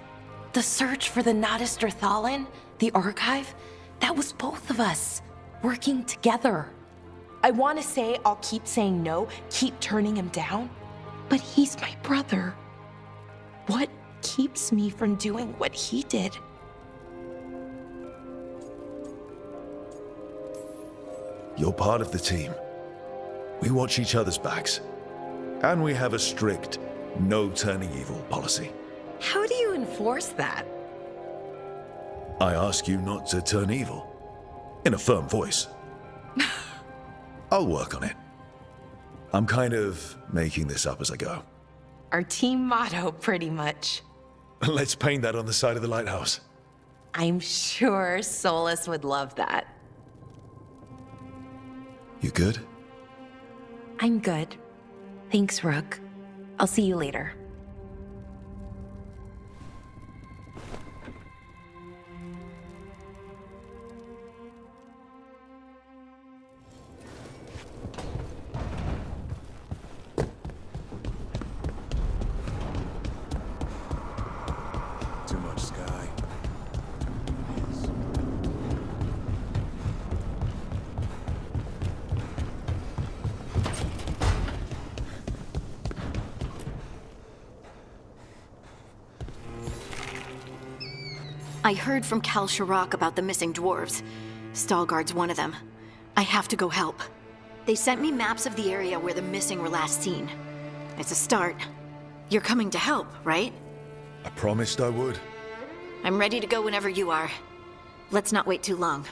The search for the Nadister Thalin, the archive, that was both of us, working together. I want to say I'll keep saying no, keep turning him down, but he's my brother. What keeps me from doing what he did? You're part of the team. We watch each other's backs. And we have a strict no turning evil policy. How do you enforce that? I ask you not to turn evil. In a firm voice. I'll work on it. I'm kind of making this up as I go. Our team motto, pretty much. Let's paint that on the side of the lighthouse. I'm sure Solus would love that. You good? I'm good. Thanks, Rook. I'll see you later. Too much sky. I heard from Kal Shirak about the missing dwarves. Stalgard's one of them. I have to go help. They sent me maps of the area where the missing were last seen. It's a start. You're coming to help, right? I promised I would. I'm ready to go whenever you are. Let's not wait too long.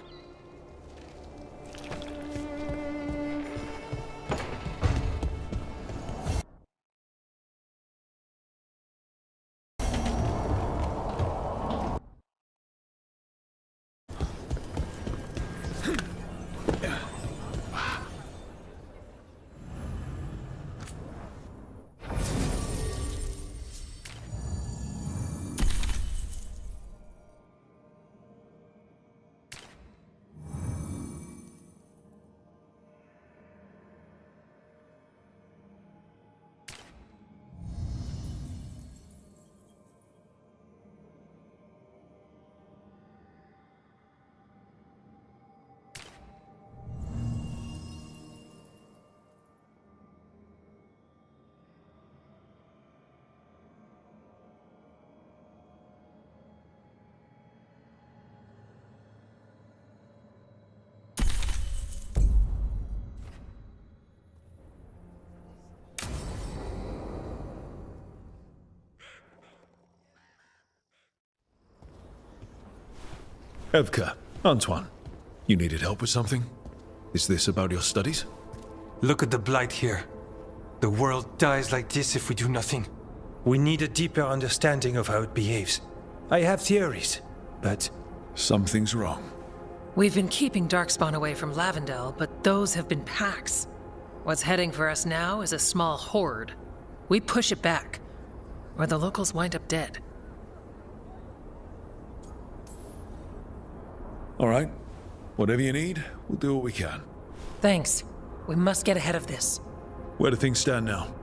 Evka, Antoine, you needed help with something? Is this about your studies? Look at the blight here. The world dies like this if we do nothing. We need a deeper understanding of how it behaves. I have theories, but... Something's wrong. We've been keeping Darkspawn away from Lavendel, but those have been packs. What's heading for us now is a small horde. We push it back, or the locals wind up dead. All right. Whatever you need, we'll do what we can. Thanks. We must get ahead of this. Where do things stand now?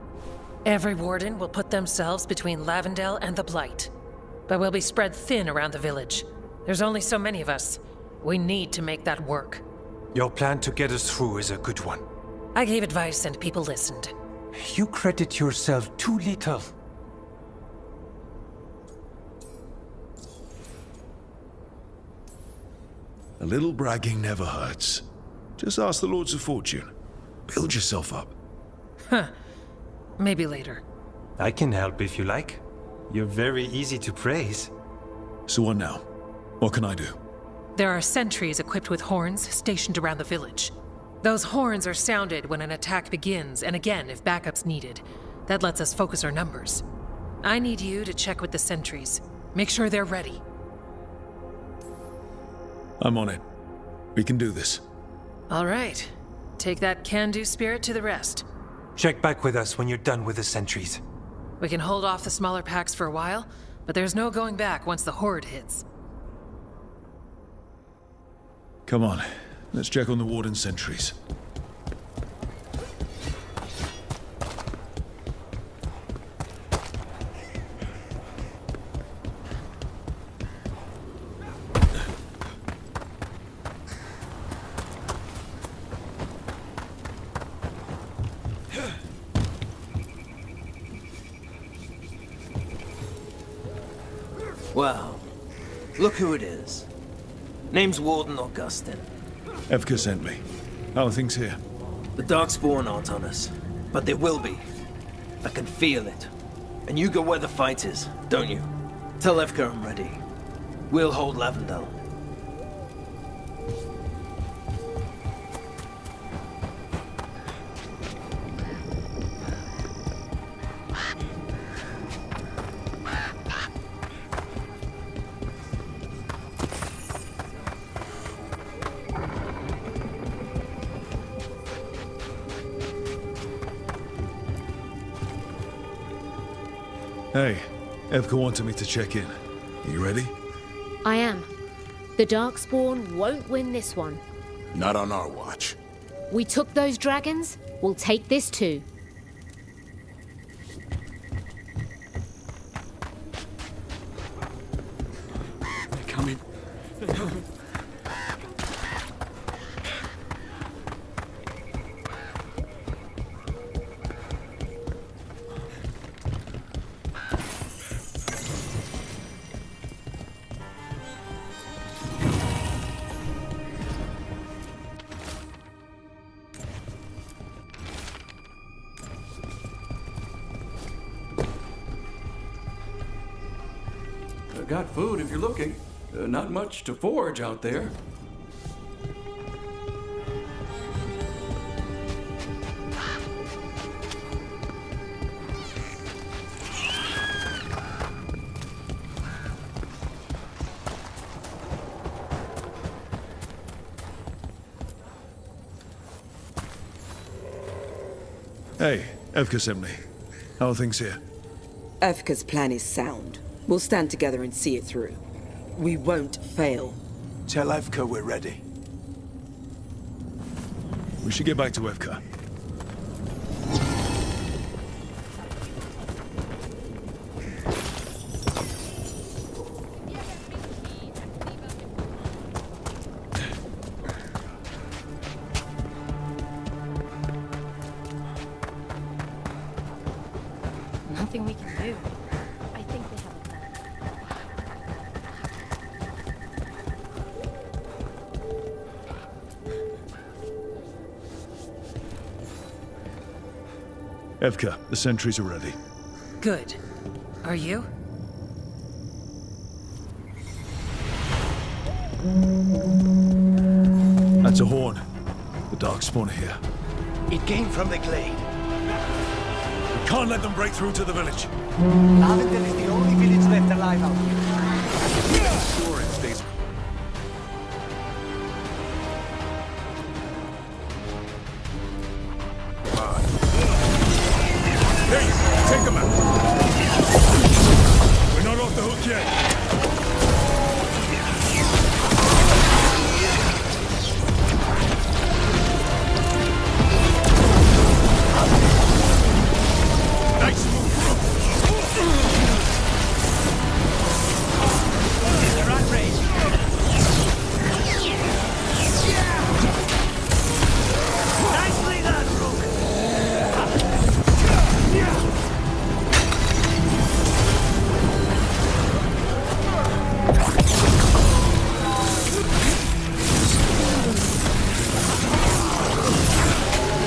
Every warden will put themselves between Lavendel and the Blight. But we'll be spread thin around the village. There's only so many of us. We need to make that work. Your plan to get us through is a good one. I gave advice and people listened. You credit yourself too little. A little bragging never hurts. Just ask the Lords of Fortune. Build yourself up. Huh. Maybe later. I can help if you like. You're very easy to praise. So what now? What can I do? There are sentries equipped with horns stationed around the village. Those horns are sounded when an attack begins, and again if backup's needed. That lets us focus our numbers. I need you to check with the sentries. Make sure they're ready. I'm on it. We can do this. All right. Take that can-do spirit to the rest. Check back with us when you're done with the sentries. We can hold off the smaller packs for a while, but there's no going back once the horde hits. Come on. Let's check on the Warden sentries. Well, look who it is. Name's Warden Augustin. Evka sent me. How are things here? The Darkspawn aren't on us, but they will be. I can feel it. And you go where the fight is, don't you? Tell Evka I'm ready. We'll hold Lavendel. Hey, Evka wanted me to check in. Are you ready? I am. The Darkspawn won't win this one. Not on our watch. We took those dragons, we'll take this too. They're coming. They're coming. Got food if you're looking. Not much to forage out there. Hey, Evka sent me. How are things here? Evka's plan is sound. We'll stand together and see it through. We won't fail. Tell Evka we're ready. We should get back to Evka. Nothing we can do. I think they have a plan. Evka, the sentries are ready. Good. Are you? That's a horn. The Darkspawn are here. It came from the glade. We can't let them break through to the village. Lavender is the only village left alive out here. Sure, it stays. Hey, take them out. We're not off the hook yet.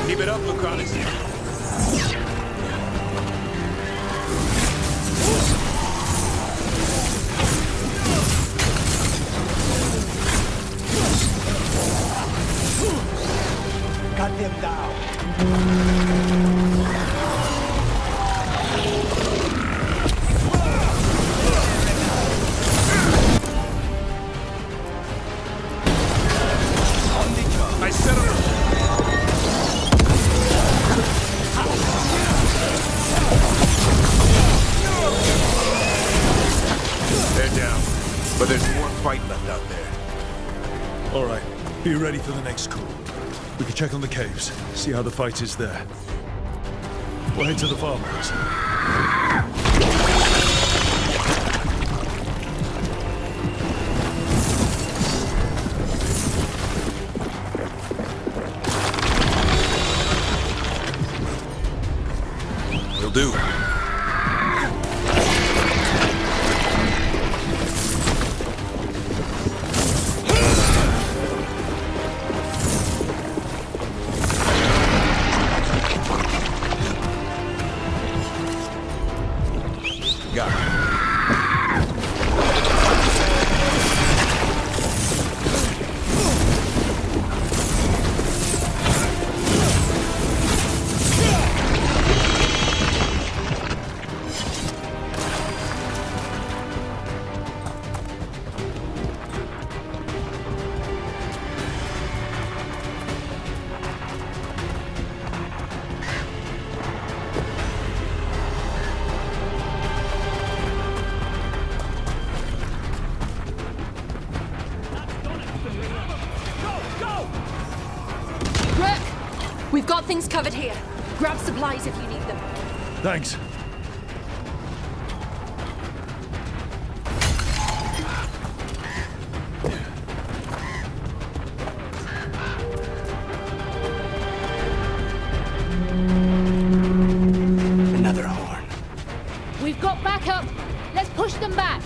Keep it up, Lucanus. Cut them down. I set her. They're down, but there's more fight left out there. All right, be ready for the next call. We can check on the caves, see how the fight is there. We'll head to the farmhouse. Will do. Got it. Rook! We've got things covered here. Grab supplies if you need them. Thanks. Another horn. We've got backup. Let's push them back.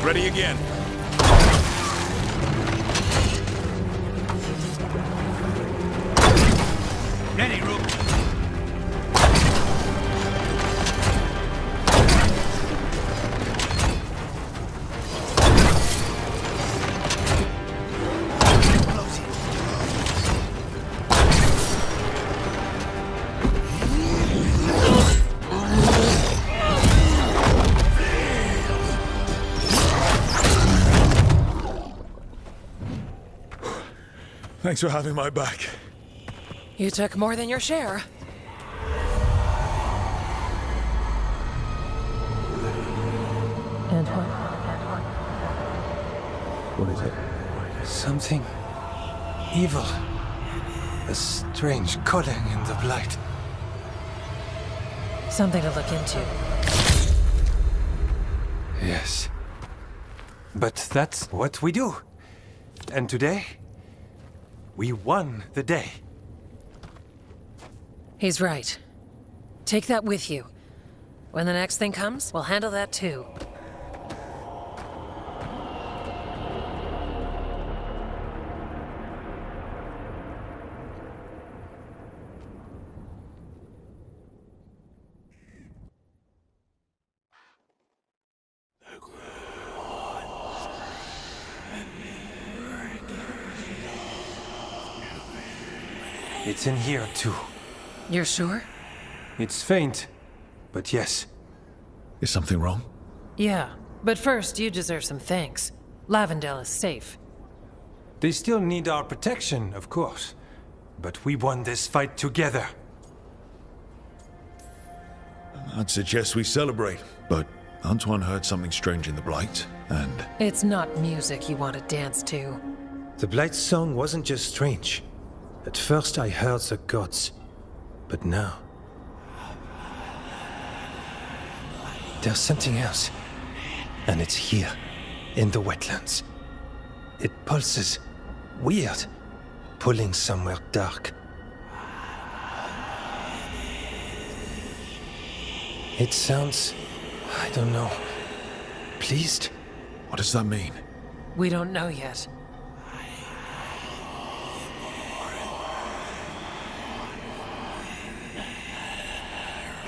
Ready again. Ready, Rook. Thanks for having my back. You took more than your share. And what? What is it? Something evil. A strange calling in the blight. Something to look into. Yes. But that's what we do. And today, we won the day. He's right. Take that with you. When the next thing comes, we'll handle that too. It's in here too. You're sure? It's faint, but yes. Is something wrong? Yeah, but first you deserve some thanks. Lavendale is safe. They still need our protection, of course. But we won this fight together. I'd suggest we celebrate, but Antoine heard something strange in the Blight, and... It's not music you want to dance to. The Blight's song wasn't just strange. At first I heard the gods, but now... there's something else. And it's here, in the wetlands. It pulses. Weird. Pulling somewhere dark. It sounds... I don't know. Pleased? What does that mean? We don't know yet.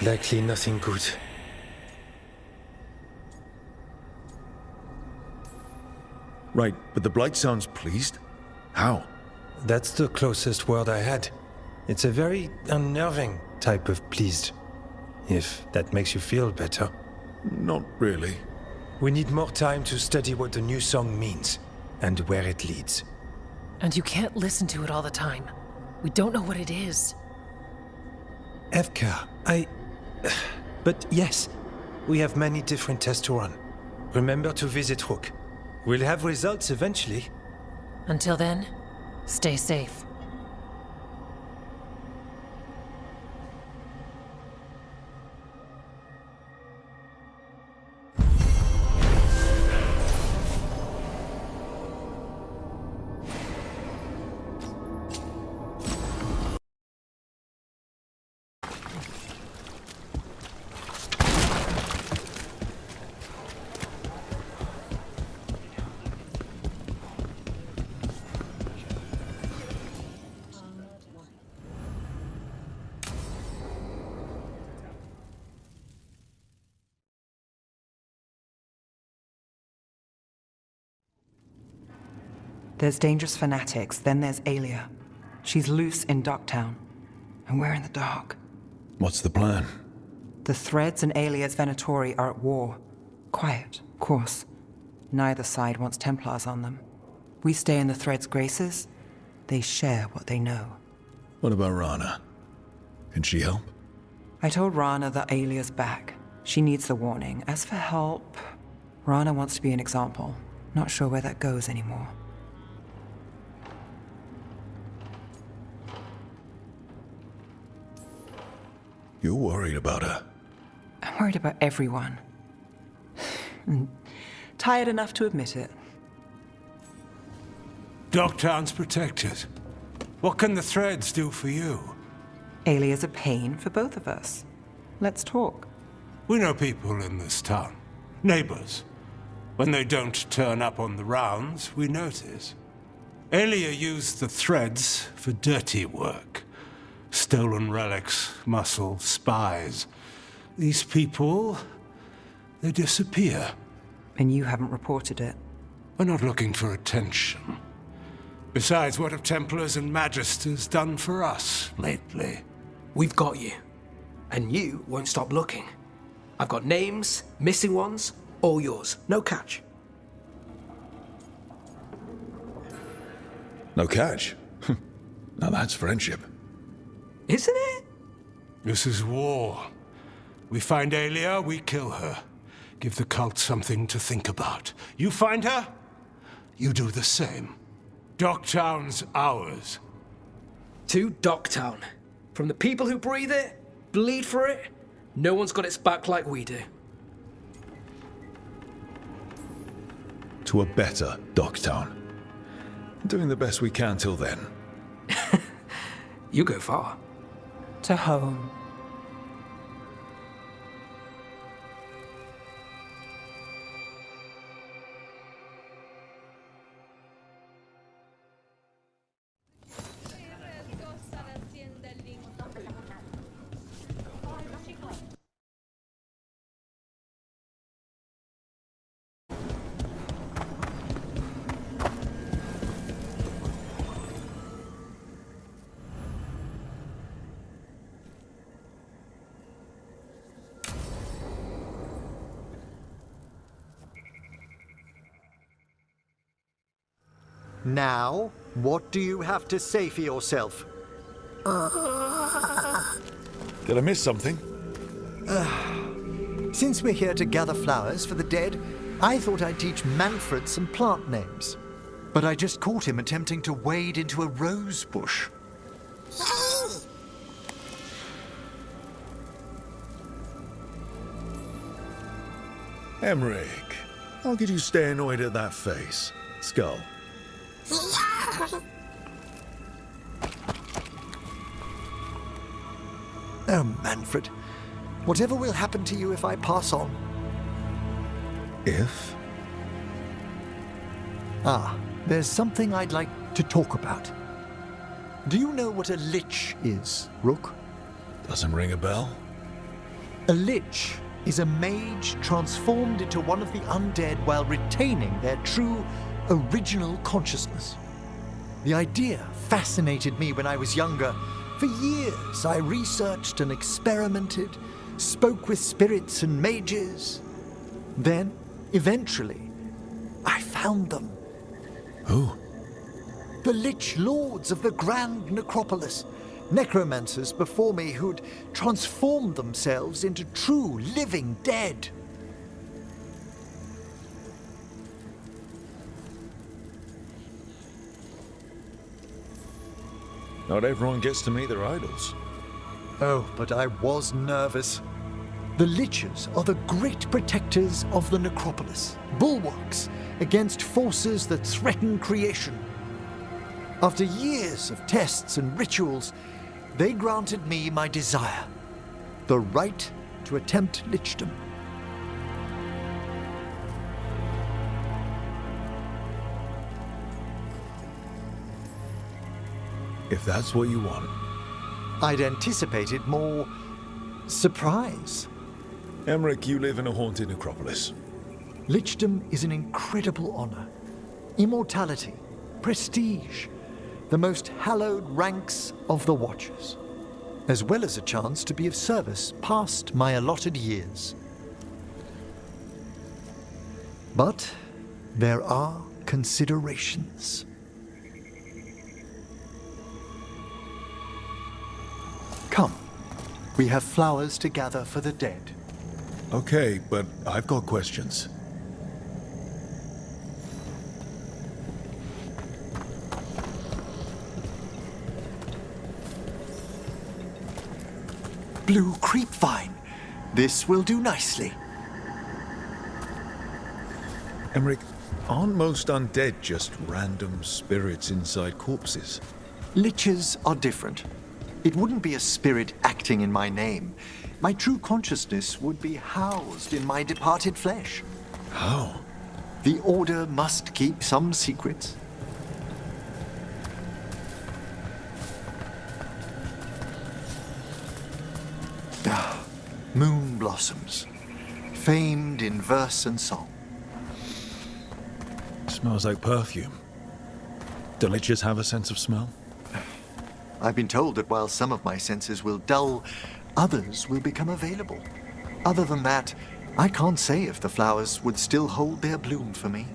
Likely nothing good. Right, but the Blight sounds pleased? How? That's the closest word I had. It's a very unnerving type of pleased. If that makes you feel better. Not really. We need more time to study what the new song means, and where it leads. And you can't listen to it all the time. We don't know what it is. Evka, But yes, we have many different tests to run. Remember to visit Rook. We'll have results eventually. Until then, stay safe. There's dangerous fanatics, then there's Aelia. She's loose in Docktown, and we're in the dark. What's the plan? The Threads and Aelia's Venatori are at war. Quiet, of course. Neither side wants Templars on them. We stay in the Threads' graces. They share what they know. What about Rana? Can she help? I told Rana that Aelia's back. She needs the warning. As for help, Rana wants to be an example. Not sure where that goes anymore. You're worried about her. I'm worried about everyone. Tired enough to admit it. Docktown's protected. What can the Threads do for you? Aelia's a pain for both of us. Let's talk. We know people in this town. Neighbors. When they don't turn up on the rounds, we notice. Aelia used the threads for dirty work. Stolen relics, muscle, spies. These people, they disappear. And you haven't reported it? We're not looking for attention. Besides, what have Templars and Magisters done for us lately? We've got you. And you won't stop looking. I've got names, missing ones, all yours. No catch. No catch? Now that's friendship. Isn't it? This is war. We find Aelia, we kill her. Give the cult something to think about. You find her, you do the same. Docktown's ours. To Docktown. From the people who breathe it, bleed for it, no one's got its back like we do. To a better Docktown. Doing the best we can till then. You go far. To home. Now, what do you have to say for yourself? Did I miss something? Since we're here to gather flowers for the dead, I thought I'd teach Manfred some plant names. But I just caught him attempting to wade into a rose bush. Emmerich, how could you stay annoyed at that face? Skull. Oh, Manfred. Whatever will happen to you if I pass on? If? There's something I'd like to talk about. Do you know what a lich is, Rook? Doesn't ring a bell? A lich is a mage transformed into one of the undead while retaining their true, original consciousness. The idea fascinated me when I was younger. For years, I researched and experimented, spoke with spirits and mages. Then, eventually, I found them. Who? The Lich Lords of the Grand Necropolis. Necromancers before me who'd transformed themselves into true living dead. Not everyone gets to meet their idols. Oh, but I was nervous. The Liches are the great protectors of the Necropolis, bulwarks against forces that threaten creation. After years of tests and rituals, they granted me my desire, the right to attempt lichdom. If that's what you want. I'd anticipated more surprise. Emmerich, you live in a haunted necropolis. Lichdom is an incredible honor. Immortality, prestige, the most hallowed ranks of the Watchers, as well as a chance to be of service past my allotted years. But there are considerations. Come, we have flowers to gather for the dead. Okay, but I've got questions. Blue creepvine. This will do nicely. Emmerich, aren't most undead just random spirits inside corpses? Liches are different. It wouldn't be a spirit acting in my name. My true consciousness would be housed in my departed flesh. How? The Order must keep some secrets. Moon blossoms, famed in verse and song. Smells like perfume. Do liches have a sense of smell? I've been told that while some of my senses will dull, others will become available. Other than that, I can't say if the flowers would still hold their bloom for me.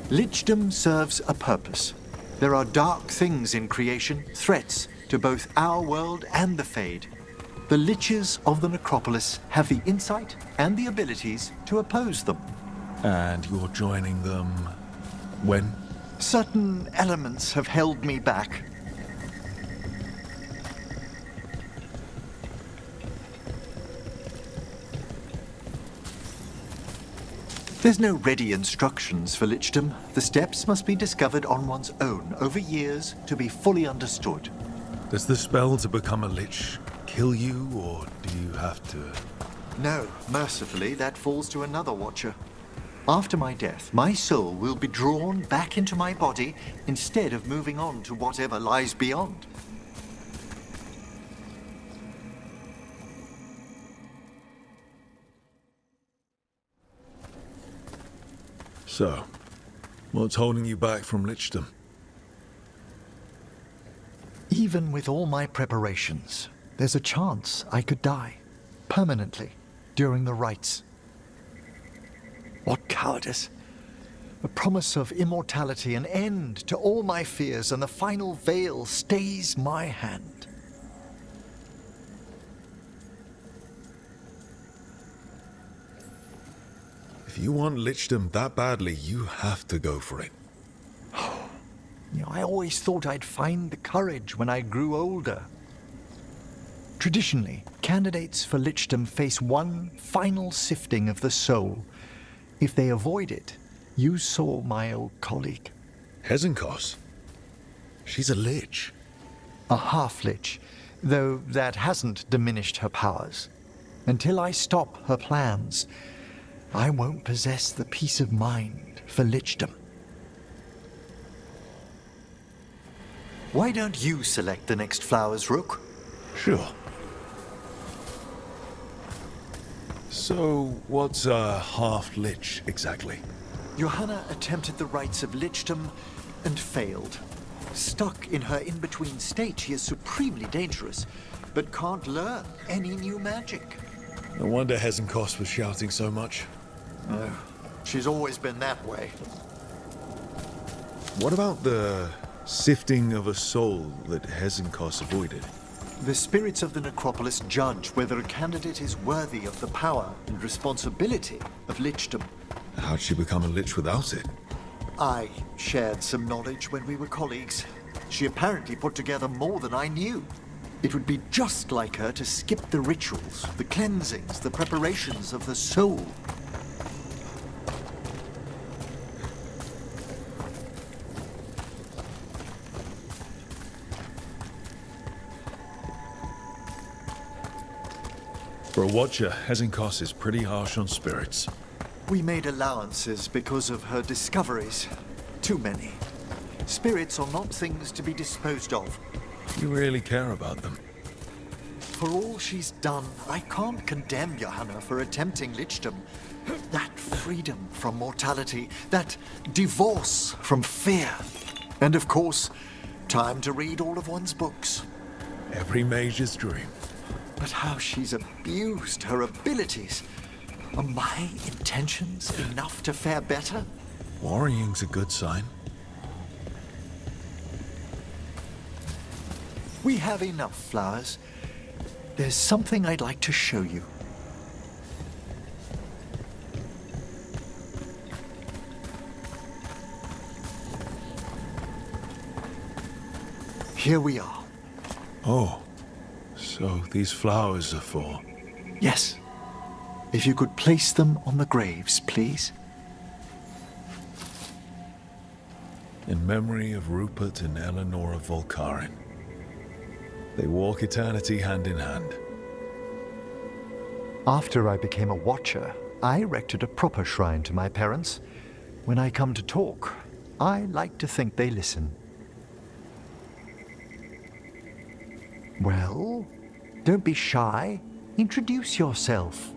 Lichdom serves a purpose. There are dark things in creation, threats to both our world and the Fade. The Liches of the Necropolis have the insight and the abilities to oppose them. And you're joining them when? Certain elements have held me back. There's no ready instructions for Lichdom. The steps must be discovered on one's own over years to be fully understood. Does the spell to become a lich kill you, or do you have to? No, mercifully, that falls to another Watcher. After my death, my soul will be drawn back into my body instead of moving on to whatever lies beyond. So, what's holding you back from Lichdom? Even with all my preparations, there's a chance I could die, permanently, during the rites. What cowardice! A promise of immortality, an end to all my fears, and the final veil stays my hand. If you want Lichdom that badly, you have to go for it. I always thought I'd find the courage when I grew older. Traditionally, candidates for Lichdom face one final sifting of the soul. If they avoid it, you saw my old colleague. Hezenkos? She's a lich. A half-lich, though that hasn't diminished her powers. Until I stop her plans, I won't possess the peace of mind for Lichdom. Why don't you select the next flowers, Rook? Sure. So, what's a half-lich exactly? Johanna attempted the rites of Lichdom and failed. Stuck in her in-between state, she is supremely dangerous, but can't learn any new magic. No wonder Hezenkos was shouting so much. No, she's always been that way. What about the sifting of a soul that Hezenkos avoided? The spirits of the Necropolis judge whether a candidate is worthy of the power and responsibility of Lichdom. How'd she become a lich without it? I shared some knowledge when we were colleagues. She apparently put together more than I knew. It would be just like her to skip the rituals, the cleansings, the preparations of the soul. For a Watcher, Hezenkos is pretty harsh on spirits. We made allowances because of her discoveries. Too many. Spirits are not things to be disposed of. You really care about them. For all she's done, I can't condemn Johanna for attempting Lichdom. That freedom from mortality, that divorce from fear. And of course, time to read all of one's books. Every mage's dream. But how she's abused her abilities. Are my intentions enough to fare better? Worrying's a good sign. We have enough flowers. There's something I'd like to show you. Here we are. Oh, so these flowers are for... Yes. If you could place them on the graves, please. In memory of Rupert and Eleanor of Volcarin. They walk eternity hand in hand. After I became a Watcher, I erected a proper shrine to my parents. When I come to talk, I like to think they listen. Well, don't be shy. Introduce yourself.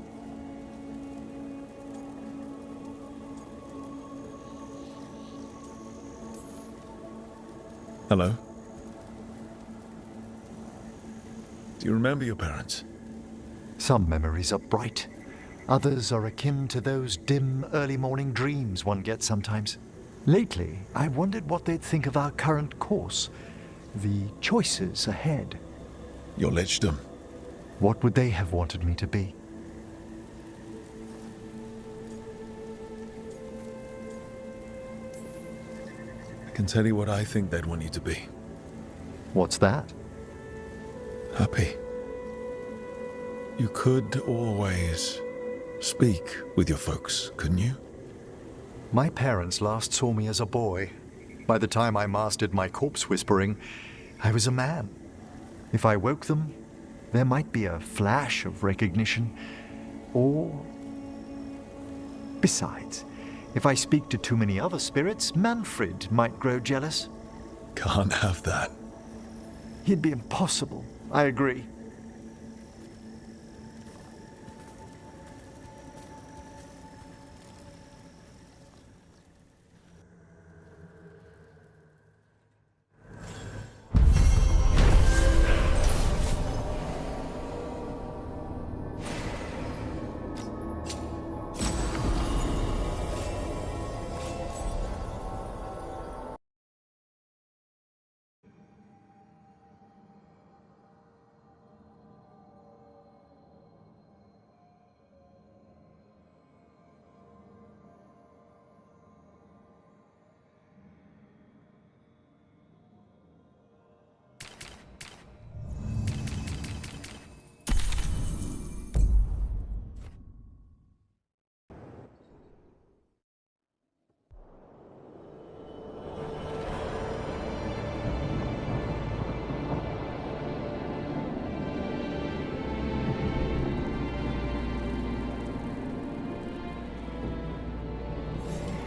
Hello? Do you remember your parents? Some memories are bright. Others are akin to those dim, early morning dreams one gets sometimes. Lately, I wondered what they'd think of our current course, the choices ahead. Your lichdom. What would they have wanted me to be? I can tell you what I think they'd want you to be. What's that? Happy. You could always speak with your folks, couldn't you? My parents last saw me as a boy. By the time I mastered my corpse whispering, I was a man. If I woke them, there might be a flash of recognition, or... Besides, if I speak to too many other spirits, Manfred might grow jealous. Can't have that. He'd be impossible, I agree.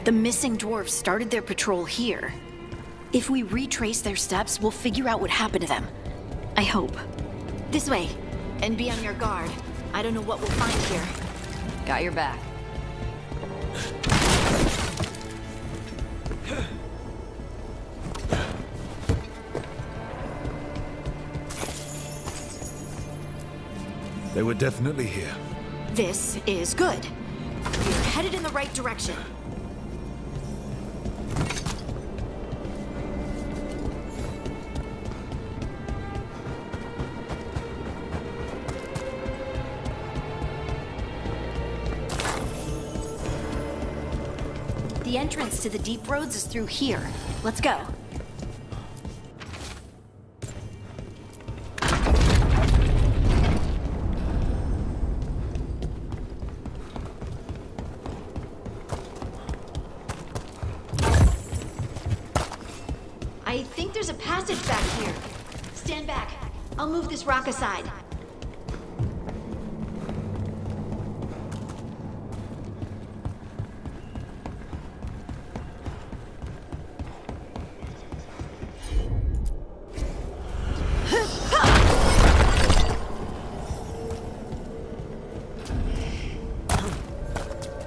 The missing dwarves started their patrol here. If we retrace their steps, we'll figure out what happened to them. I hope. This way, and be on your guard. I don't know what we'll find here. Got your back. They were definitely here. This is good. We're headed in the right direction. The entrance to the deep roads is through here. Let's go. I think there's a passage back here. Stand back. I'll move this rock aside.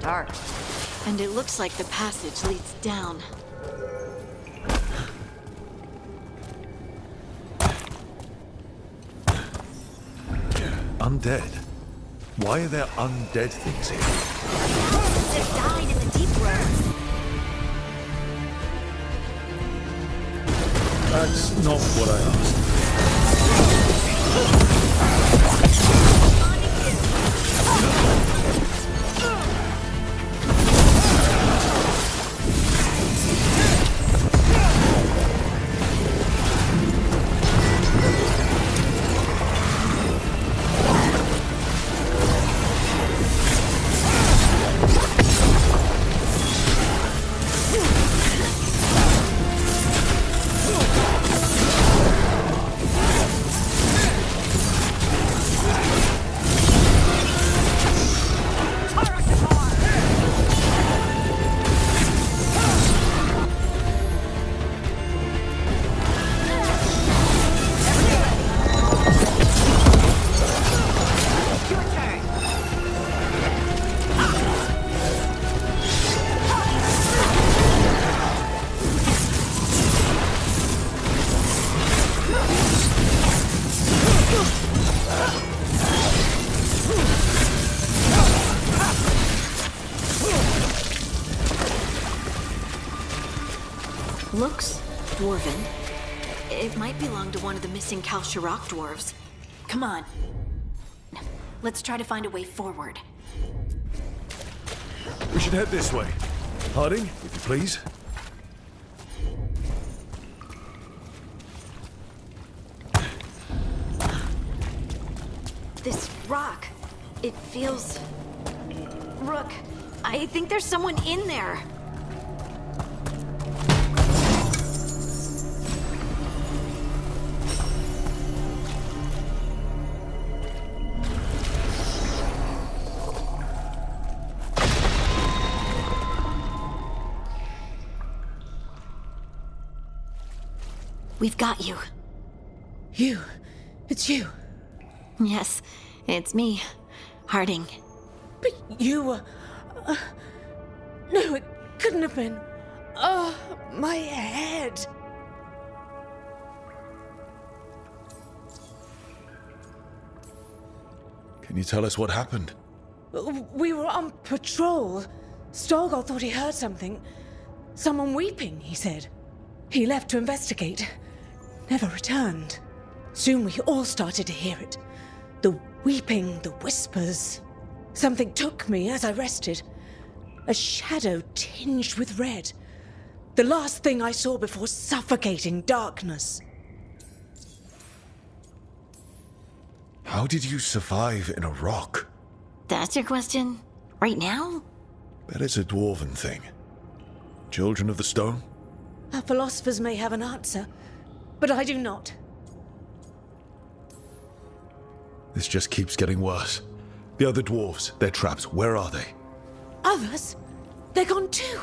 Dark. And it looks like the passage leads down. Undead? Why are there undead things here? They died in the deep roads. That's not what I asked. Looks dwarven. It might belong to one of the missing Kalsharok dwarves. Come on. Let's try to find a way forward. We should head this way. Harding, if you please. This rock, it feels... Rook, I think there's someone in there. We've got you. You? It's you? Yes, it's me, Harding. But you were... no, it couldn't have been. Oh, my head. Can you tell us what happened? We were on patrol. Stolgor thought he heard something. Someone weeping, he said. He left to investigate. Never returned. Soon we all started to hear it. The weeping, the whispers. Something took me as I rested. A shadow tinged with red. The last thing I saw before suffocating darkness. How did you survive in a rock? That's your question? Right now? Bet it's a dwarven thing. Children of the Stone? Our philosophers may have an answer, but I do not. This just keeps getting worse. The other dwarves, they're trapped. Where are they? Others? They're gone too.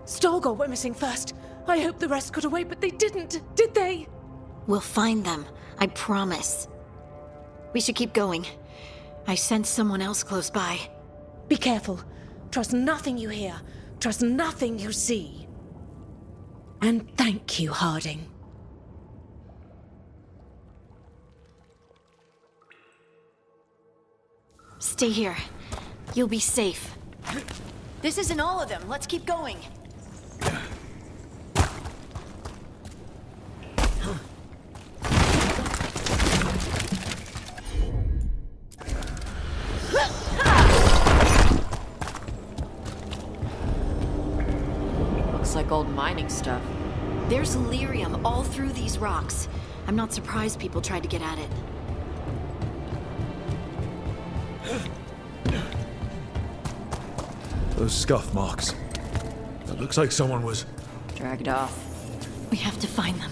Stolgor went missing first. I hope the rest got away, but they didn't, did they? We'll find them, I promise. We should keep going. I sense someone else close by. Be careful. Trust nothing you hear. Trust nothing you see. And thank you, Harding. Stay here. You'll be safe. This isn't all of them. Let's keep going. Looks like old mining stuff. There's lyrium all through these rocks. I'm not surprised people tried to get at it. Those scuff marks. It looks like someone was... dragged off. We have to find them.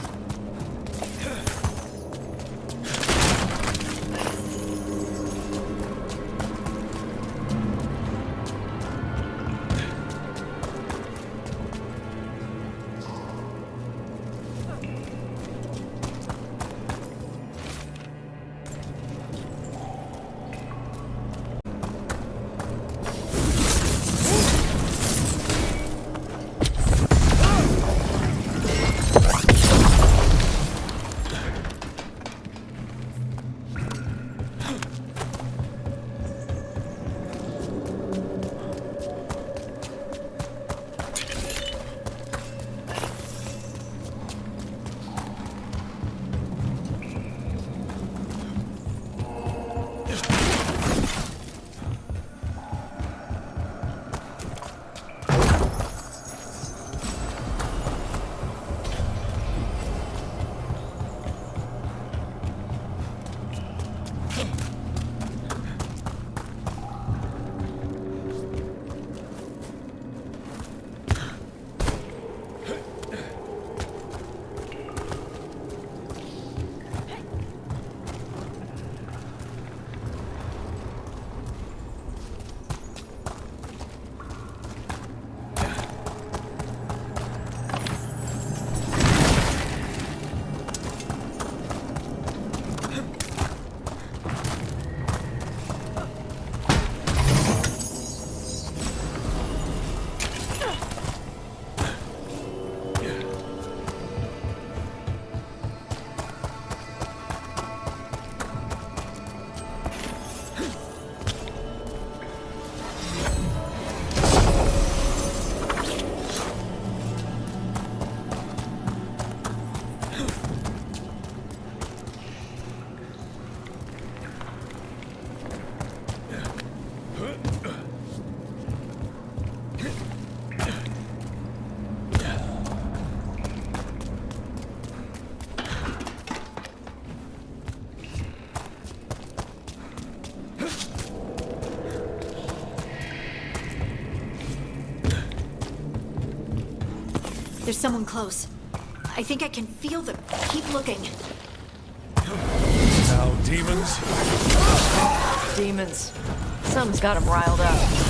There's someone close. I think I can feel them. Keep looking. Now, demons. Demons. Something's got them riled up.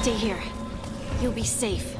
Stay here. You'll be safe.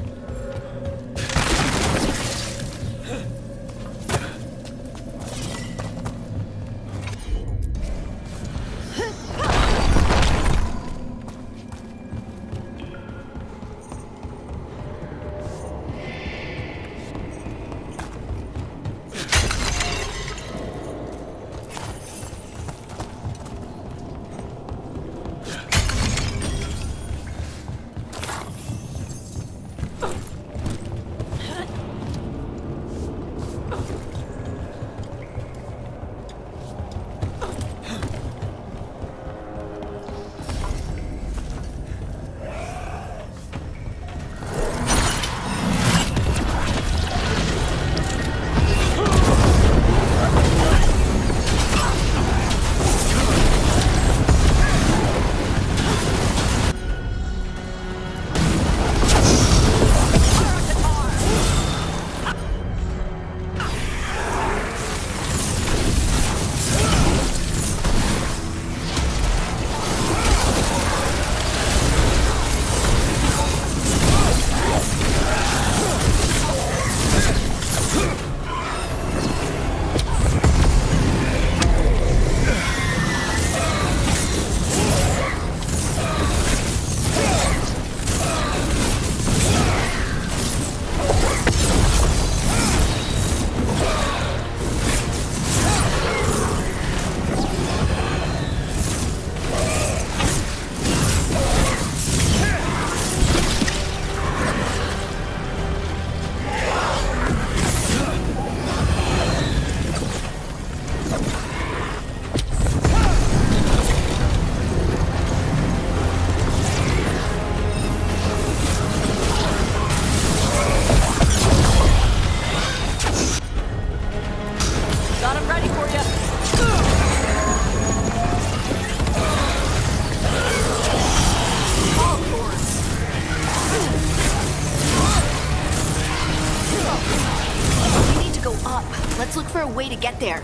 Let's look for a way to get there.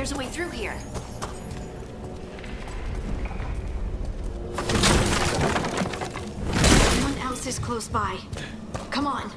there's a way through here. Someone else is close by. Come on.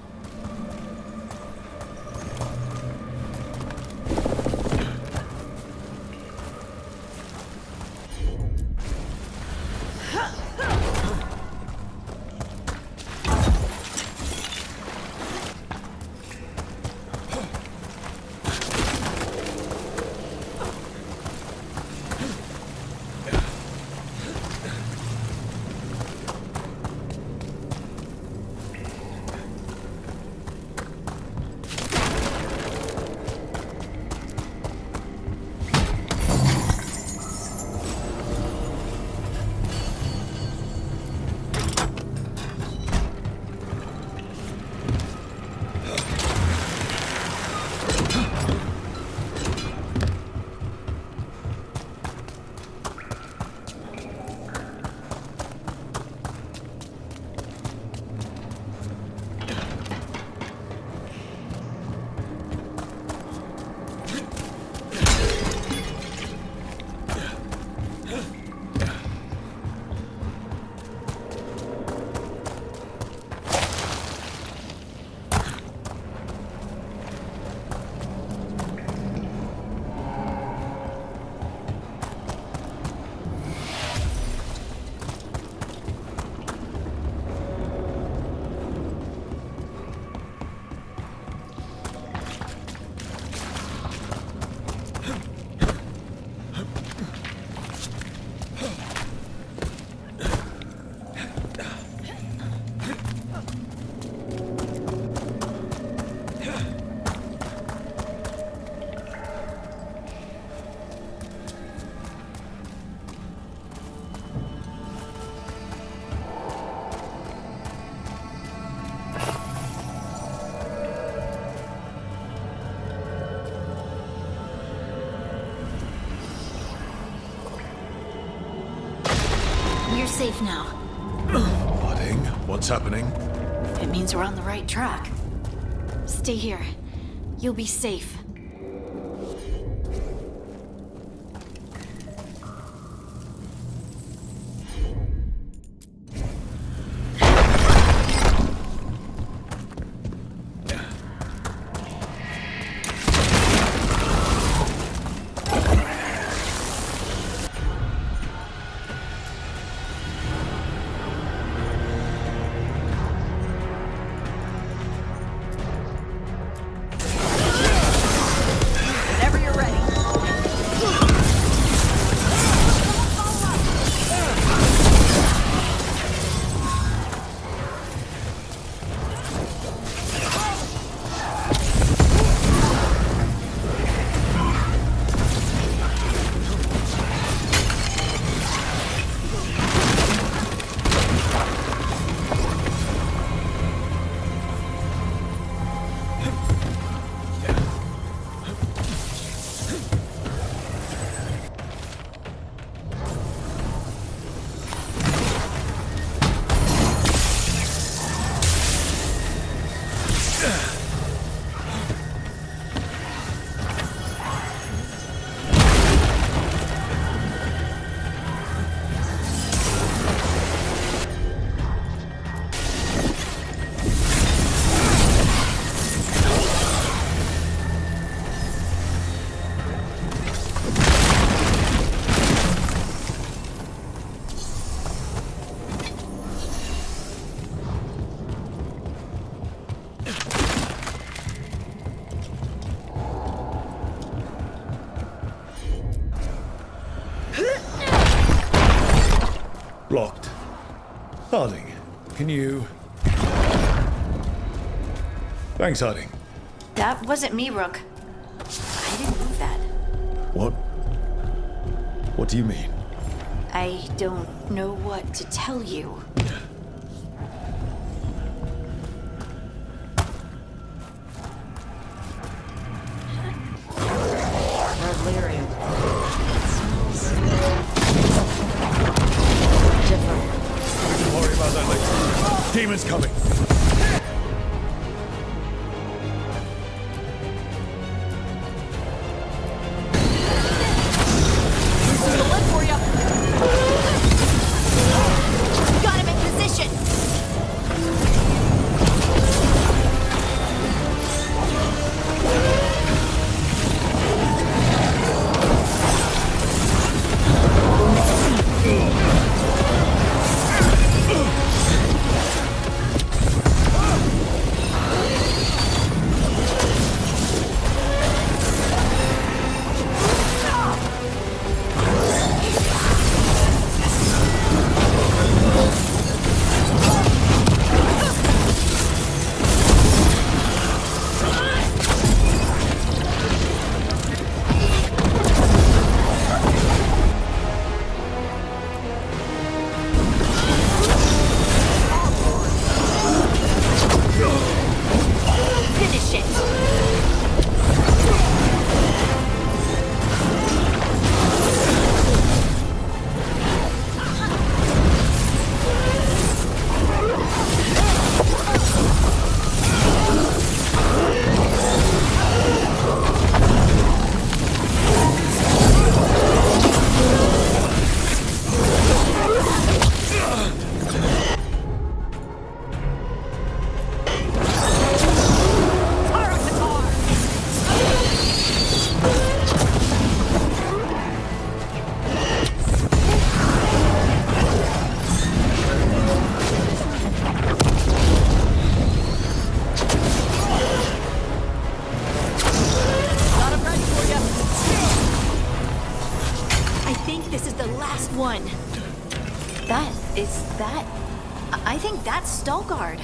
We're safe now. Pudding, what's happening? It means we're on the right track. Stay here. You'll be safe. Blocked. Harding, can you... Thanks, Harding. That wasn't me, Rook. I didn't move that. What? What do you mean? I don't know what to tell you. Lyrium. Different. We can worry about that later. Demon's coming. think this is the last one. I think that's Stalguard.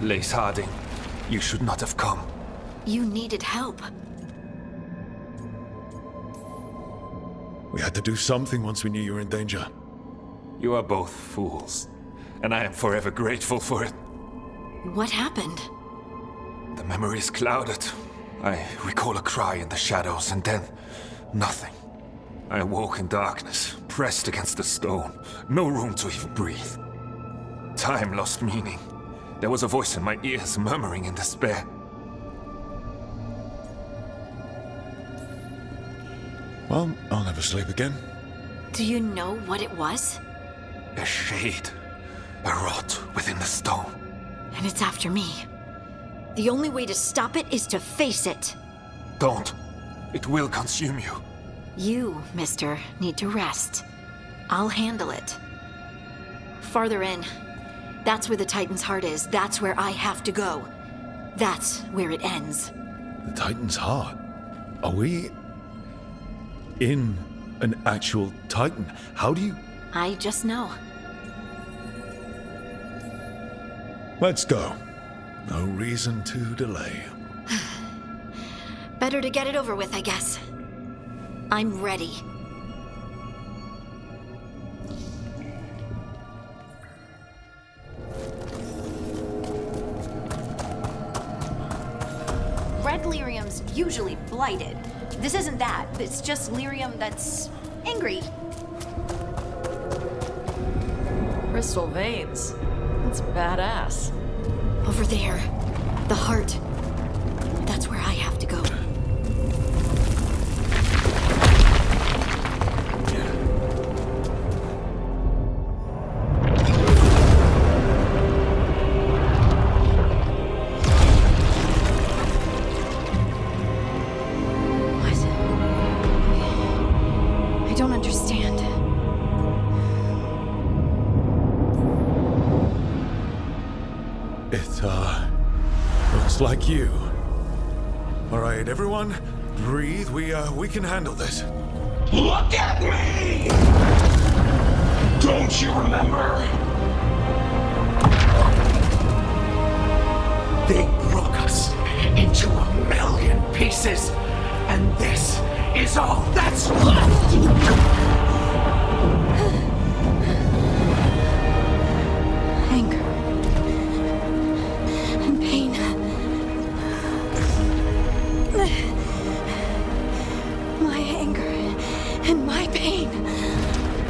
Lace Harding, you should not have come. You needed help. We had to do something once we knew you were in danger. You are both fools, and I am forever grateful for it. What happened? The memory is clouded. I recall a cry in the shadows, and then nothing. I awoke in darkness, pressed against the stone. No room to even breathe. Time lost meaning. There was a voice in my ears murmuring in despair. Well, I'll never sleep again. Do you know what it was? A shade, a rot within the stone. And it's after me. The only way to stop it is to face it. Don't. It will consume you. You, mister, need to rest. I'll handle it. Farther in. That's where the Titan's heart is. That's where I have to go. That's where it ends. The Titan's heart? Are we in an actual Titan? How do you... I just know. Let's go. No reason to delay. Better to get it over with, I guess. I'm ready. Red lyrium's usually blighted. This isn't that. It's just lyrium that's angry. Crystal veins. That's badass. Over there. The heart. That's where I have to go. Like you. All right, everyone, breathe. We can handle this. Look at me! Don't you remember? They broke us into 1,000,000 pieces, and this is all that's left!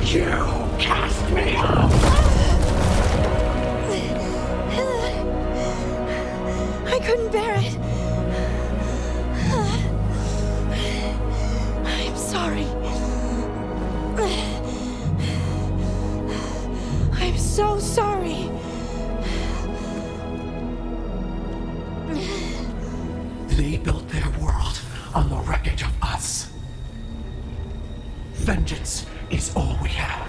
You cast me out! I couldn't bear it. I'm sorry. I'm so sorry. They built their world on the wreckage of us. Vengeance is all we have.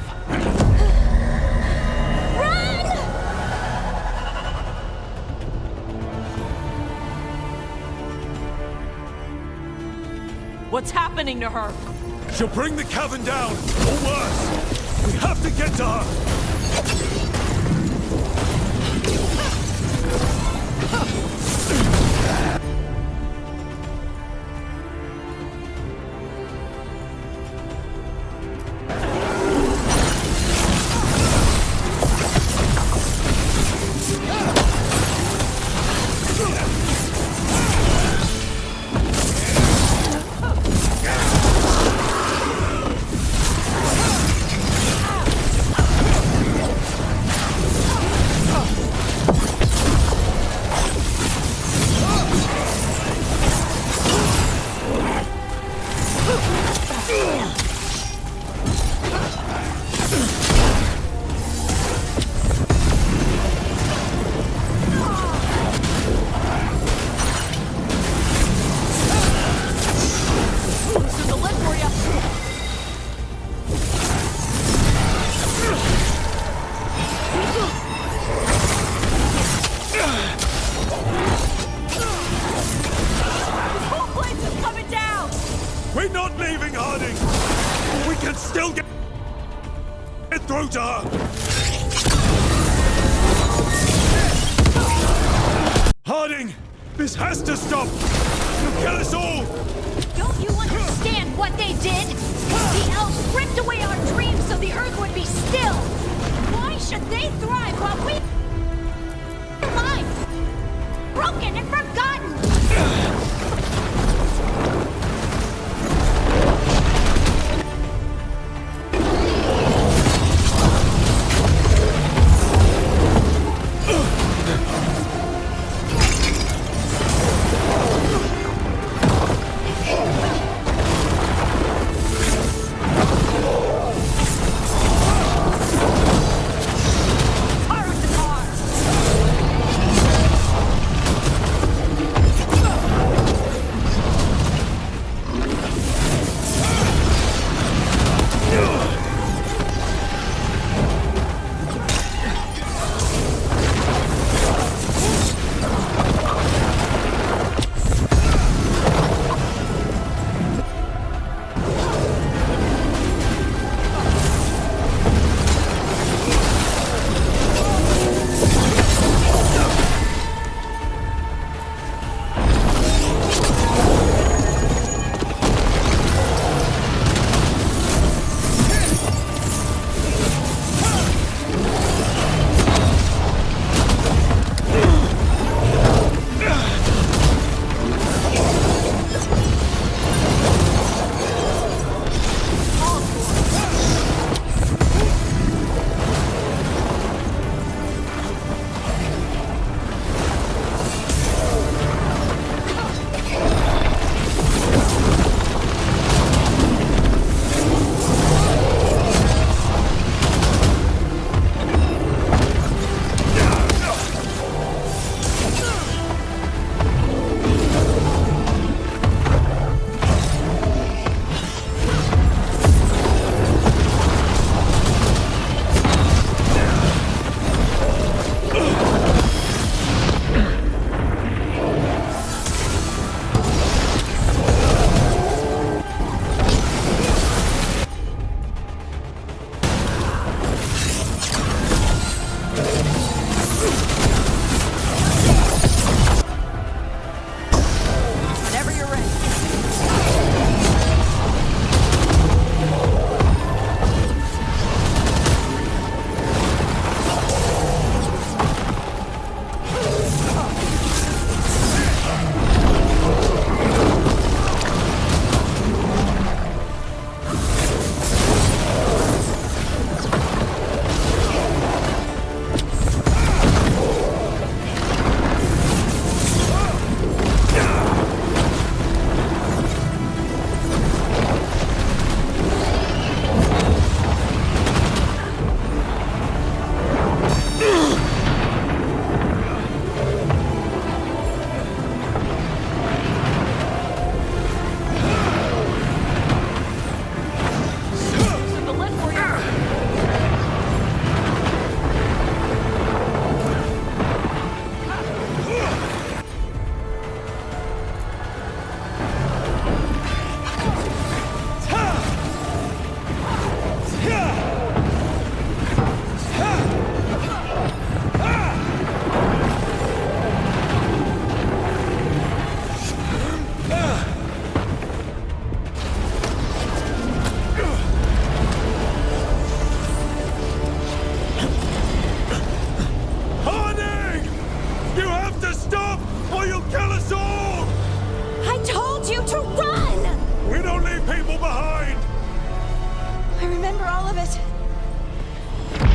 Run! What's happening to her? She'll bring the cavern down, or worse. We have to get to her. We're not leaving Harding! We can still get through to her! Harding! This has to stop! You'll kill us all! Don't you understand what they did? The elves ripped away our dreams so the Earth would be still! Why should they thrive while we alive? Broken and forgotten!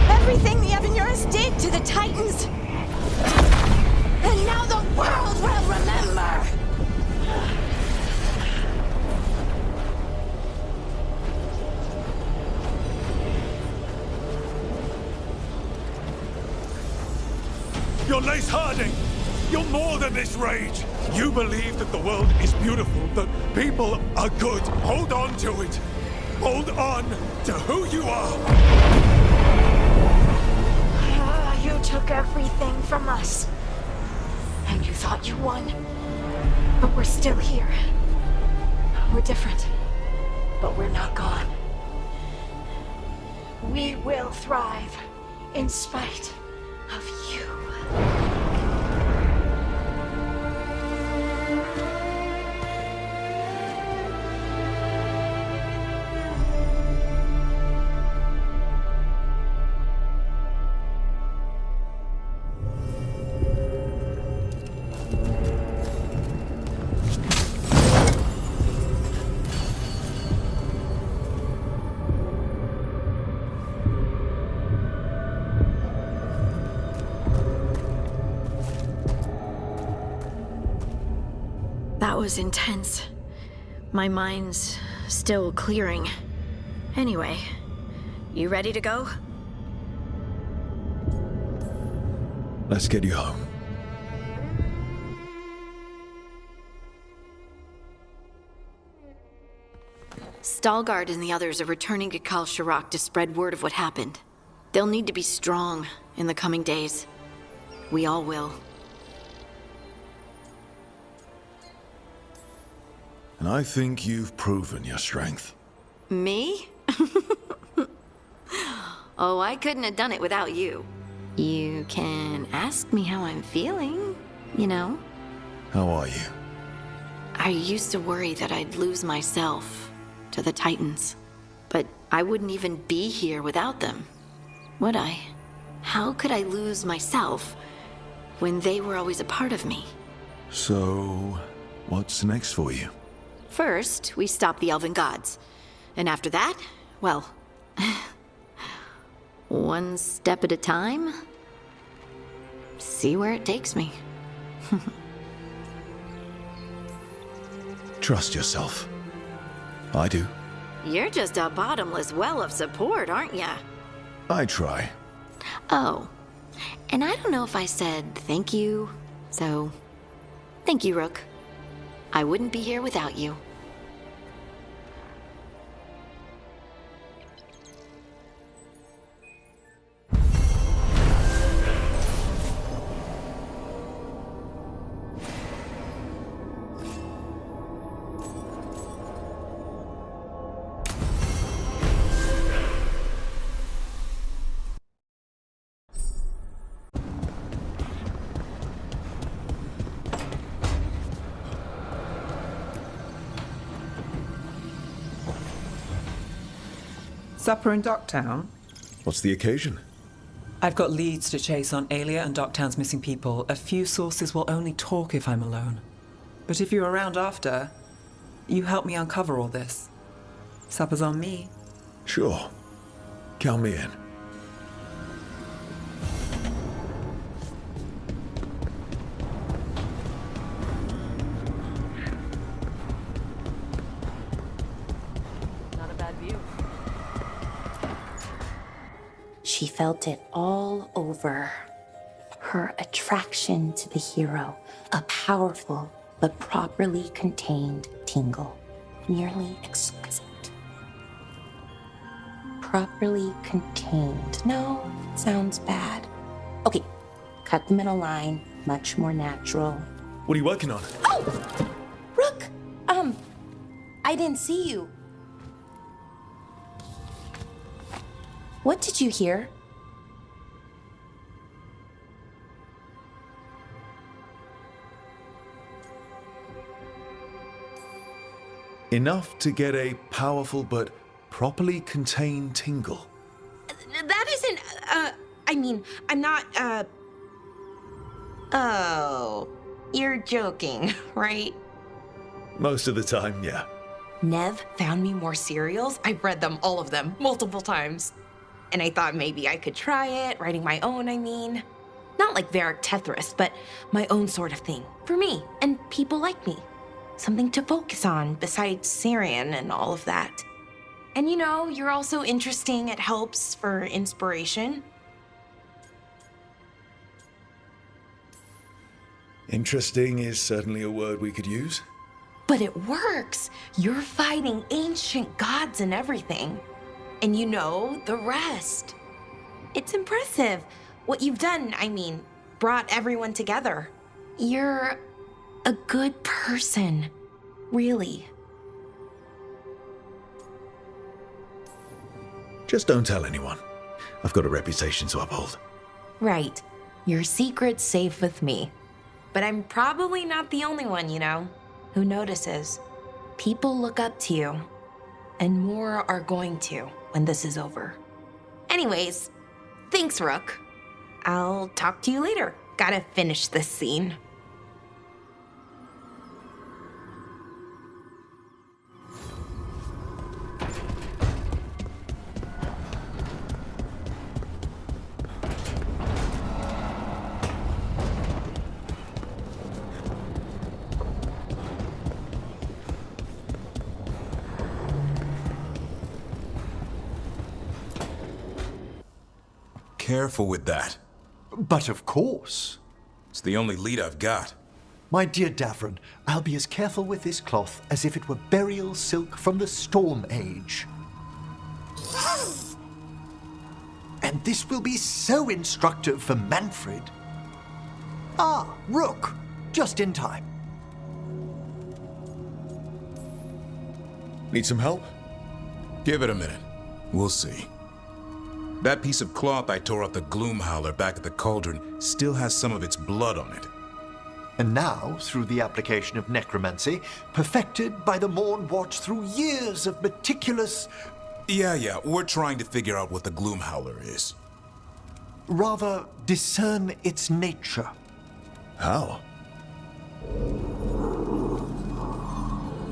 Everything the Avenurus did to the Titans. And now the world will remember. You're Lace Harding! You're more than this rage! You believe that the world is beautiful, that people are good. Hold on to it! Hold on to who you are! You took everything from us. And you thought you won. But we're still here. We're different. but we're not gone. We will thrive in spite of you. That was intense. My mind's still clearing. Anyway, you ready to go? Let's get you home. Stalgard and the others are returning to Kal Shirak to spread word of what happened. They'll need to be strong in the coming days. We all will. And I think you've proven your strength. Me? Oh, I couldn't have done it without you. You can ask me how I'm feeling, you know? How are you? I used to worry that I'd lose myself to the Titans. But I wouldn't even be here without them, would I? How could I lose myself when they were always a part of me? So, what's next for you? First, we stop the Elven Gods. And after that, well, one step at a time. See where it takes me. Trust yourself. I do. You're just a bottomless well of support, aren't ya? I try. Oh, and I don't know if I said thank you, so thank you, Rook. I wouldn't be here without you. Supper in Docktown? What's the occasion? I've got leads to chase on Alia and Docktown's missing people. A few sources will only talk if I'm alone. But if you're around after, you help me uncover all this. Supper's on me. Sure. Count me in. Not a bad view. She felt it all over. Her attraction to the hero, a powerful but properly contained tingle, nearly exquisite. Properly contained. No, sounds bad. Okay, cut the middle line, much more natural. What are you working on? Oh! Rook! I didn't see you. What did you hear? Enough to get a powerful but properly contained tingle. That isn't, I mean, I'm not, Oh, you're joking, right? Most of the time, yeah. Nev found me more cereals. I've read them, all of them, multiple times. And I thought maybe I could try it, writing my own, I mean. Not like Varric Tethrist, but my own sort of thing. For me, and people like me. Something to focus on, besides Syrian and all of that. And you know, you're also interesting. It helps for inspiration. Interesting is certainly a word we could use. But it works. You're fighting ancient gods and everything. And you know the rest. It's impressive. What you've done, I mean, brought everyone together. You're a good person. Really. Just don't tell anyone. I've got a reputation to uphold. Right. Your secret's safe with me. But I'm probably not the only one, you know, who notices. People look up to you. And more are going to when this is over. Anyways, thanks, Rook. I'll talk to you later. Gotta finish this scene. Careful with that. But of course. It's the only lead I've got. My dear Davron, I'll be as careful with this cloth as if it were burial silk from the Storm Age. And this will be so instructive for Manfred. Ah, Rook, just in time. Need some help? Give it a minute. We'll see. That piece of cloth I tore off the Gloom Howler back at the cauldron still has some of its blood on it. And now, through the application of necromancy, perfected by the Morn Watch through years of meticulous... Yeah, we're trying to figure out what the Gloom Howler is. Rather, discern its nature. How?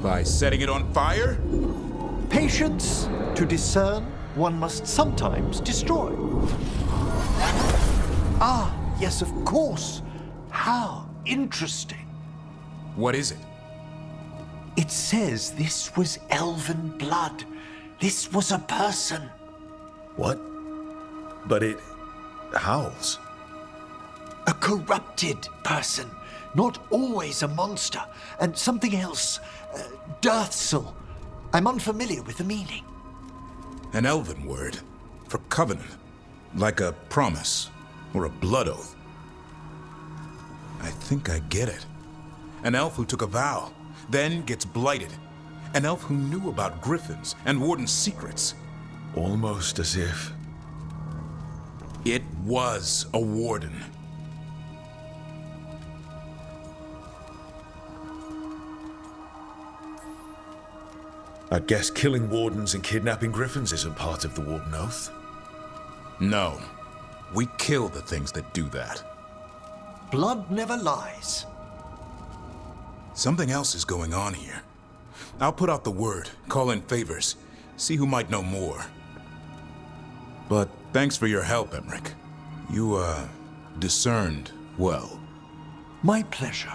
By setting it on fire? Patience. To discern, one must sometimes destroy. Ah, yes, of course. How interesting. What is it? It says this was elven blood. This was a person. What? But it howls. A corrupted person. Not always a monster. And something else. Dirthsel. I'm unfamiliar with the meaning. An elven word for covenant, like a promise or a blood oath. I think I get it. An elf who took a vow, then gets blighted. An elf who knew about griffins and warden's secrets. Almost as if... It was a warden. I guess killing wardens and kidnapping griffins isn't part of the Warden Oath. No. We kill the things that do that. Blood never lies. Something else is going on here. I'll put out the word, call in favors, see who might know more. But thanks for your help, Emmerich. You, discerned well. My pleasure.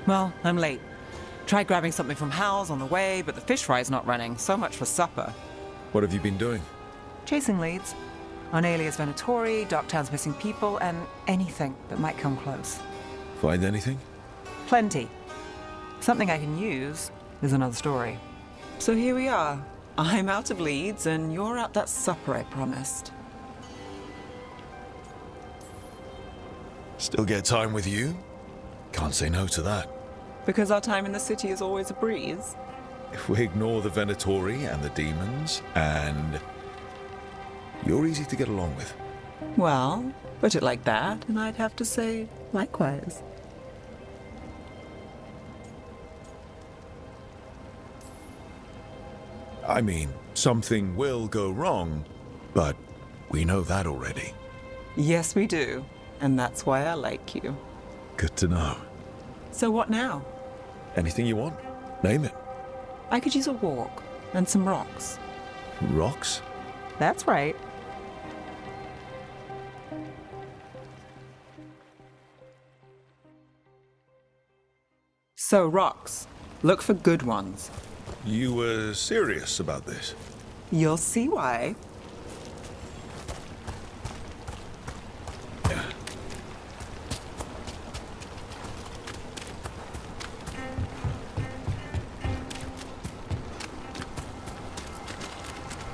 Well, I'm late. Tried grabbing something from Hal's on the way, but the fish fry's not running. So much for supper. What have you been doing? Chasing leads. On Alias Venatori, Darktown's missing people, and anything that might come close. Find anything? Plenty. Something I can use is another story. So here we are. I'm out of leads, and you're at that supper I promised. Still get time with you? Can't say no to that. Because our time in the city is always a breeze. If we ignore the Venatori and the demons, and... you're easy to get along with. Well, put it like that, and I'd have to say likewise. I mean, something will go wrong, but we know that already. Yes, we do. And that's why I like you. Good to know. So what now? Anything you want, name it. I could use a walk and some rocks. Rocks? That's right. So, rocks. Look for good ones. You were serious about this? You'll see why.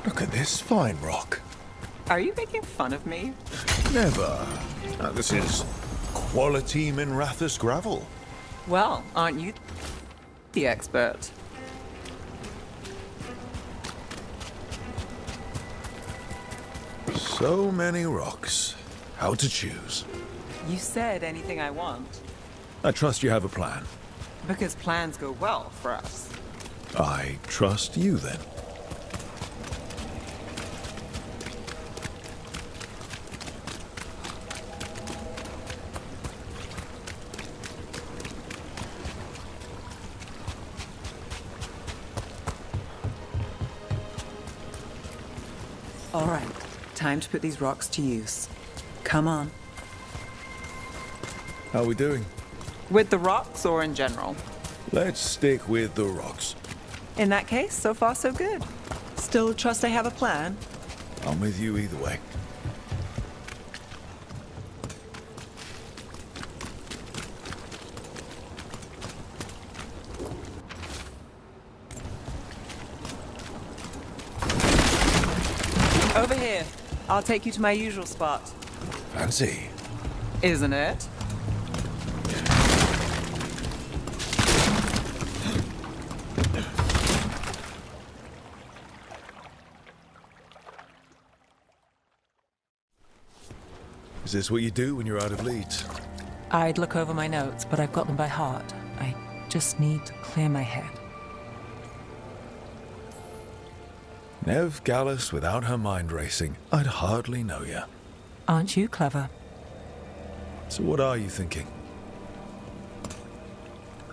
Look at this fine rock. Are you making fun of me? Never. This is quality Minrathous gravel. Well, aren't you the expert? So many rocks. How to choose? You said anything I want. I trust you have a plan. Because plans go well for us. I trust you then. All right, time to put these rocks to use. Come on. How are we doing? With the rocks or in general? Let's stick with the rocks. In that case, so far so good. Still trust I have a plan? I'm with you either way. Over here. I'll take you to my usual spot. Fancy. Isn't it? Is this what you do when you're out of leads? I'd look over my notes, but I've got them by heart. I just need to clear my head. Nev Gallus without her mind racing. I'd hardly know you. Aren't you clever? So what are you thinking?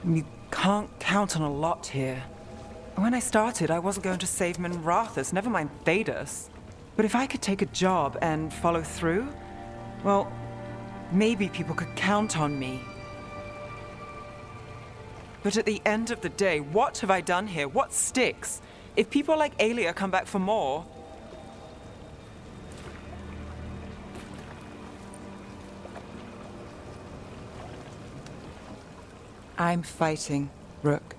You can't count on a lot here. When I started, I wasn't going to save Minrathous, never mind Thedas. But if I could take a job and follow through, well, maybe people could count on me. But at the end of the day, what have I done here? What sticks? If people like Aelia come back for more... I'm fighting, Rook.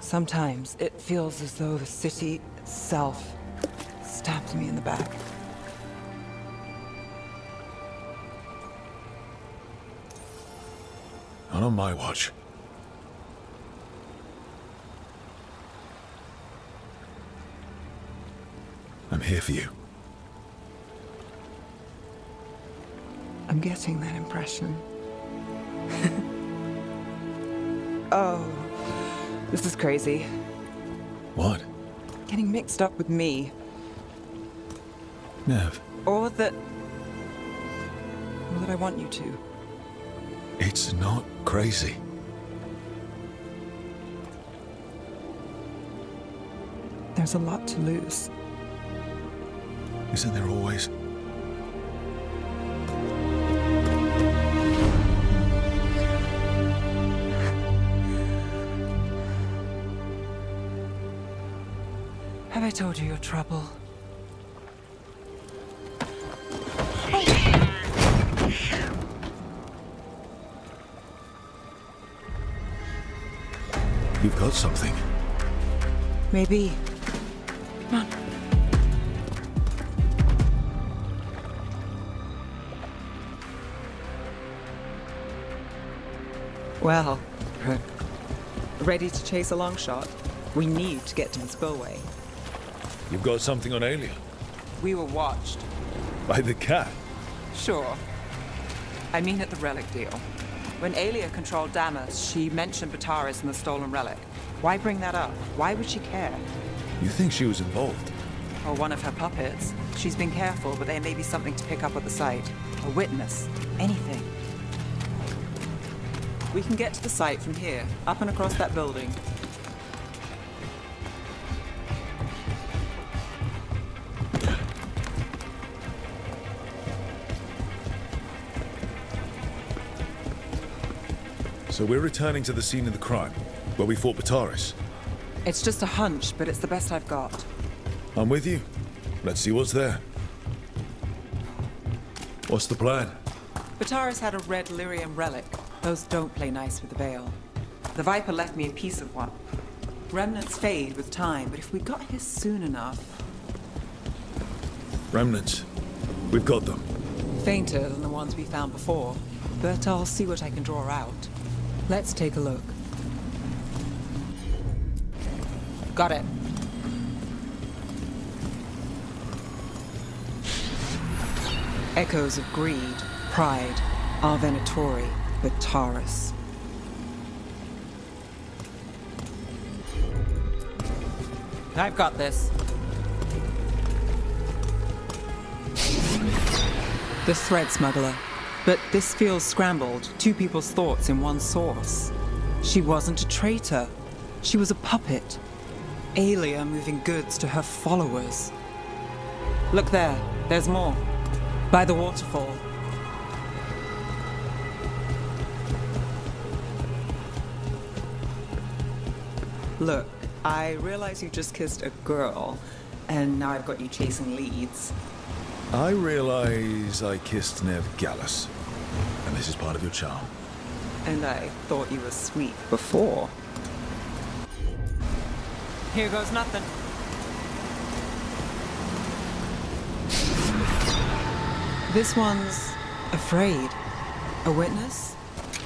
Sometimes it feels as though the city itself stabs me in the back. Not on my watch. I'm here for you. I'm getting that impression. Oh, this is crazy. What? Getting mixed up with me. Nev, Or that I want you to. it's not crazy. There's a lot to lose. Isn't there always? Have I told you your trouble? You've got something. Maybe. Come on. Well, ready to chase a long shot? We need to get to the spillway. You've got something on Aelia. We were watched. By the cat. Sure. I mean at the relic deal. When Aelia controlled Damas, she mentioned Bataris and the stolen relic. Why bring that up? Why would she care? You think she was involved? Or one of her puppets. She's been careful, but there may be something to pick up at the site. A witness. Anything. We can get to the site from here, up and across that building. So we're returning to the scene of the crime, where we fought Bataris. It's just a hunch, but it's the best I've got. I'm with you. Let's see what's there. What's the plan? Bataris had a red lyrium relic. Those don't play nice with the Veil. The Viper left me a piece of one. Remnants fade with time, but if we got here soon enough... Remnants. We've got them. Fainter than the ones we found before, but I'll see what I can draw out. Let's take a look. Got it. Echoes of greed, pride, our Venatori, Bataris. I've got this. The thread smuggler. But this feels scrambled. Two people's thoughts in one source. She wasn't a traitor. She was a puppet. Aelia moving goods to her followers. Look there. There's more. By the waterfall. Look, I realize you just kissed a girl, and now I've got you chasing leads. I realize I kissed Nev Gallus, and this is part of your charm. And I thought you were sweet before. Here goes nothing. This one's afraid. A witness?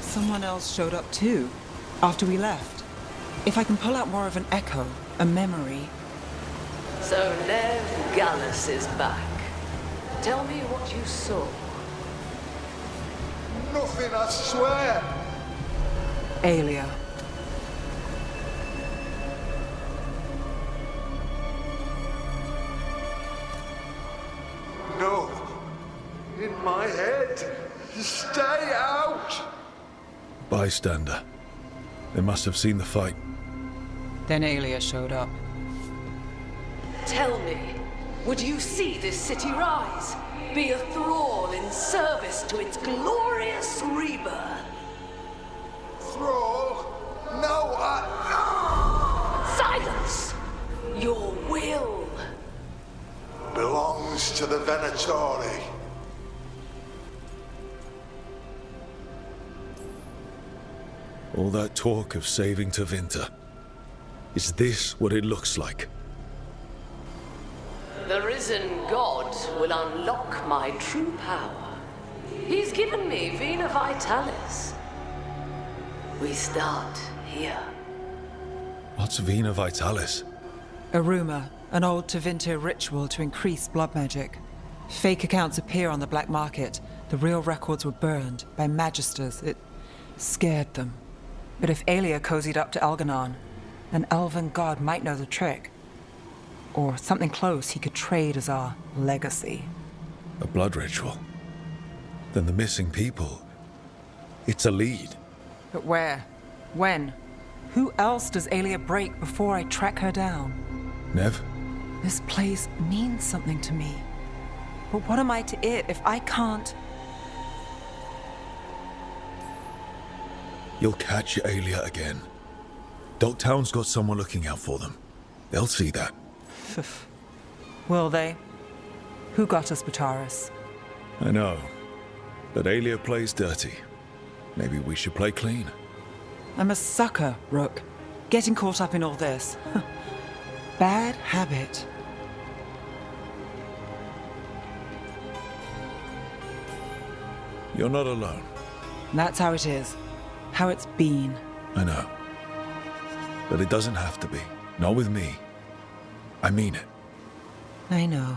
Someone else showed up too, after we left. If I can pull out more of an echo, a memory. So Nev Gallus is back. Tell me what you saw. Nothing, I swear. Aelia. No. In my head. Stay out. Bystander. They must have seen the fight. Then Aelia showed up. Tell me, would you see this city rise? Be a thrall in service to its glorious rebirth? Thrall? No, Silence! Your will belongs to the Venatori. All that talk of saving Tevinter. Is this what it looks like? The risen god will unlock my true power. He's given me Vena Vitalis. We start here. What's Vena Vitalis? A rumor, an old Tevinter ritual to increase blood magic. Fake accounts appear on the black market. The real records were burned by magisters. It scared them. But if Aelia cozied up to Algernon, an elven god might know the trick. Or something close he could trade as our legacy. A blood ritual? Then the missing people... It's a lead. But where? When? Who else does Aelia break before I track her down? Nev? This place means something to me. But what am I to it if I can't... You'll catch Aelia again. Dogtown's got someone looking out for them. They'll see that. Will they? Who got us Bataris? I know. But Aelia plays dirty. Maybe we should play clean. I'm a sucker, Rook. Getting caught up in all this. Bad habit. You're not alone. That's how it is. How it's been. I know. But it doesn't have to be. Not with me. I mean it. I know.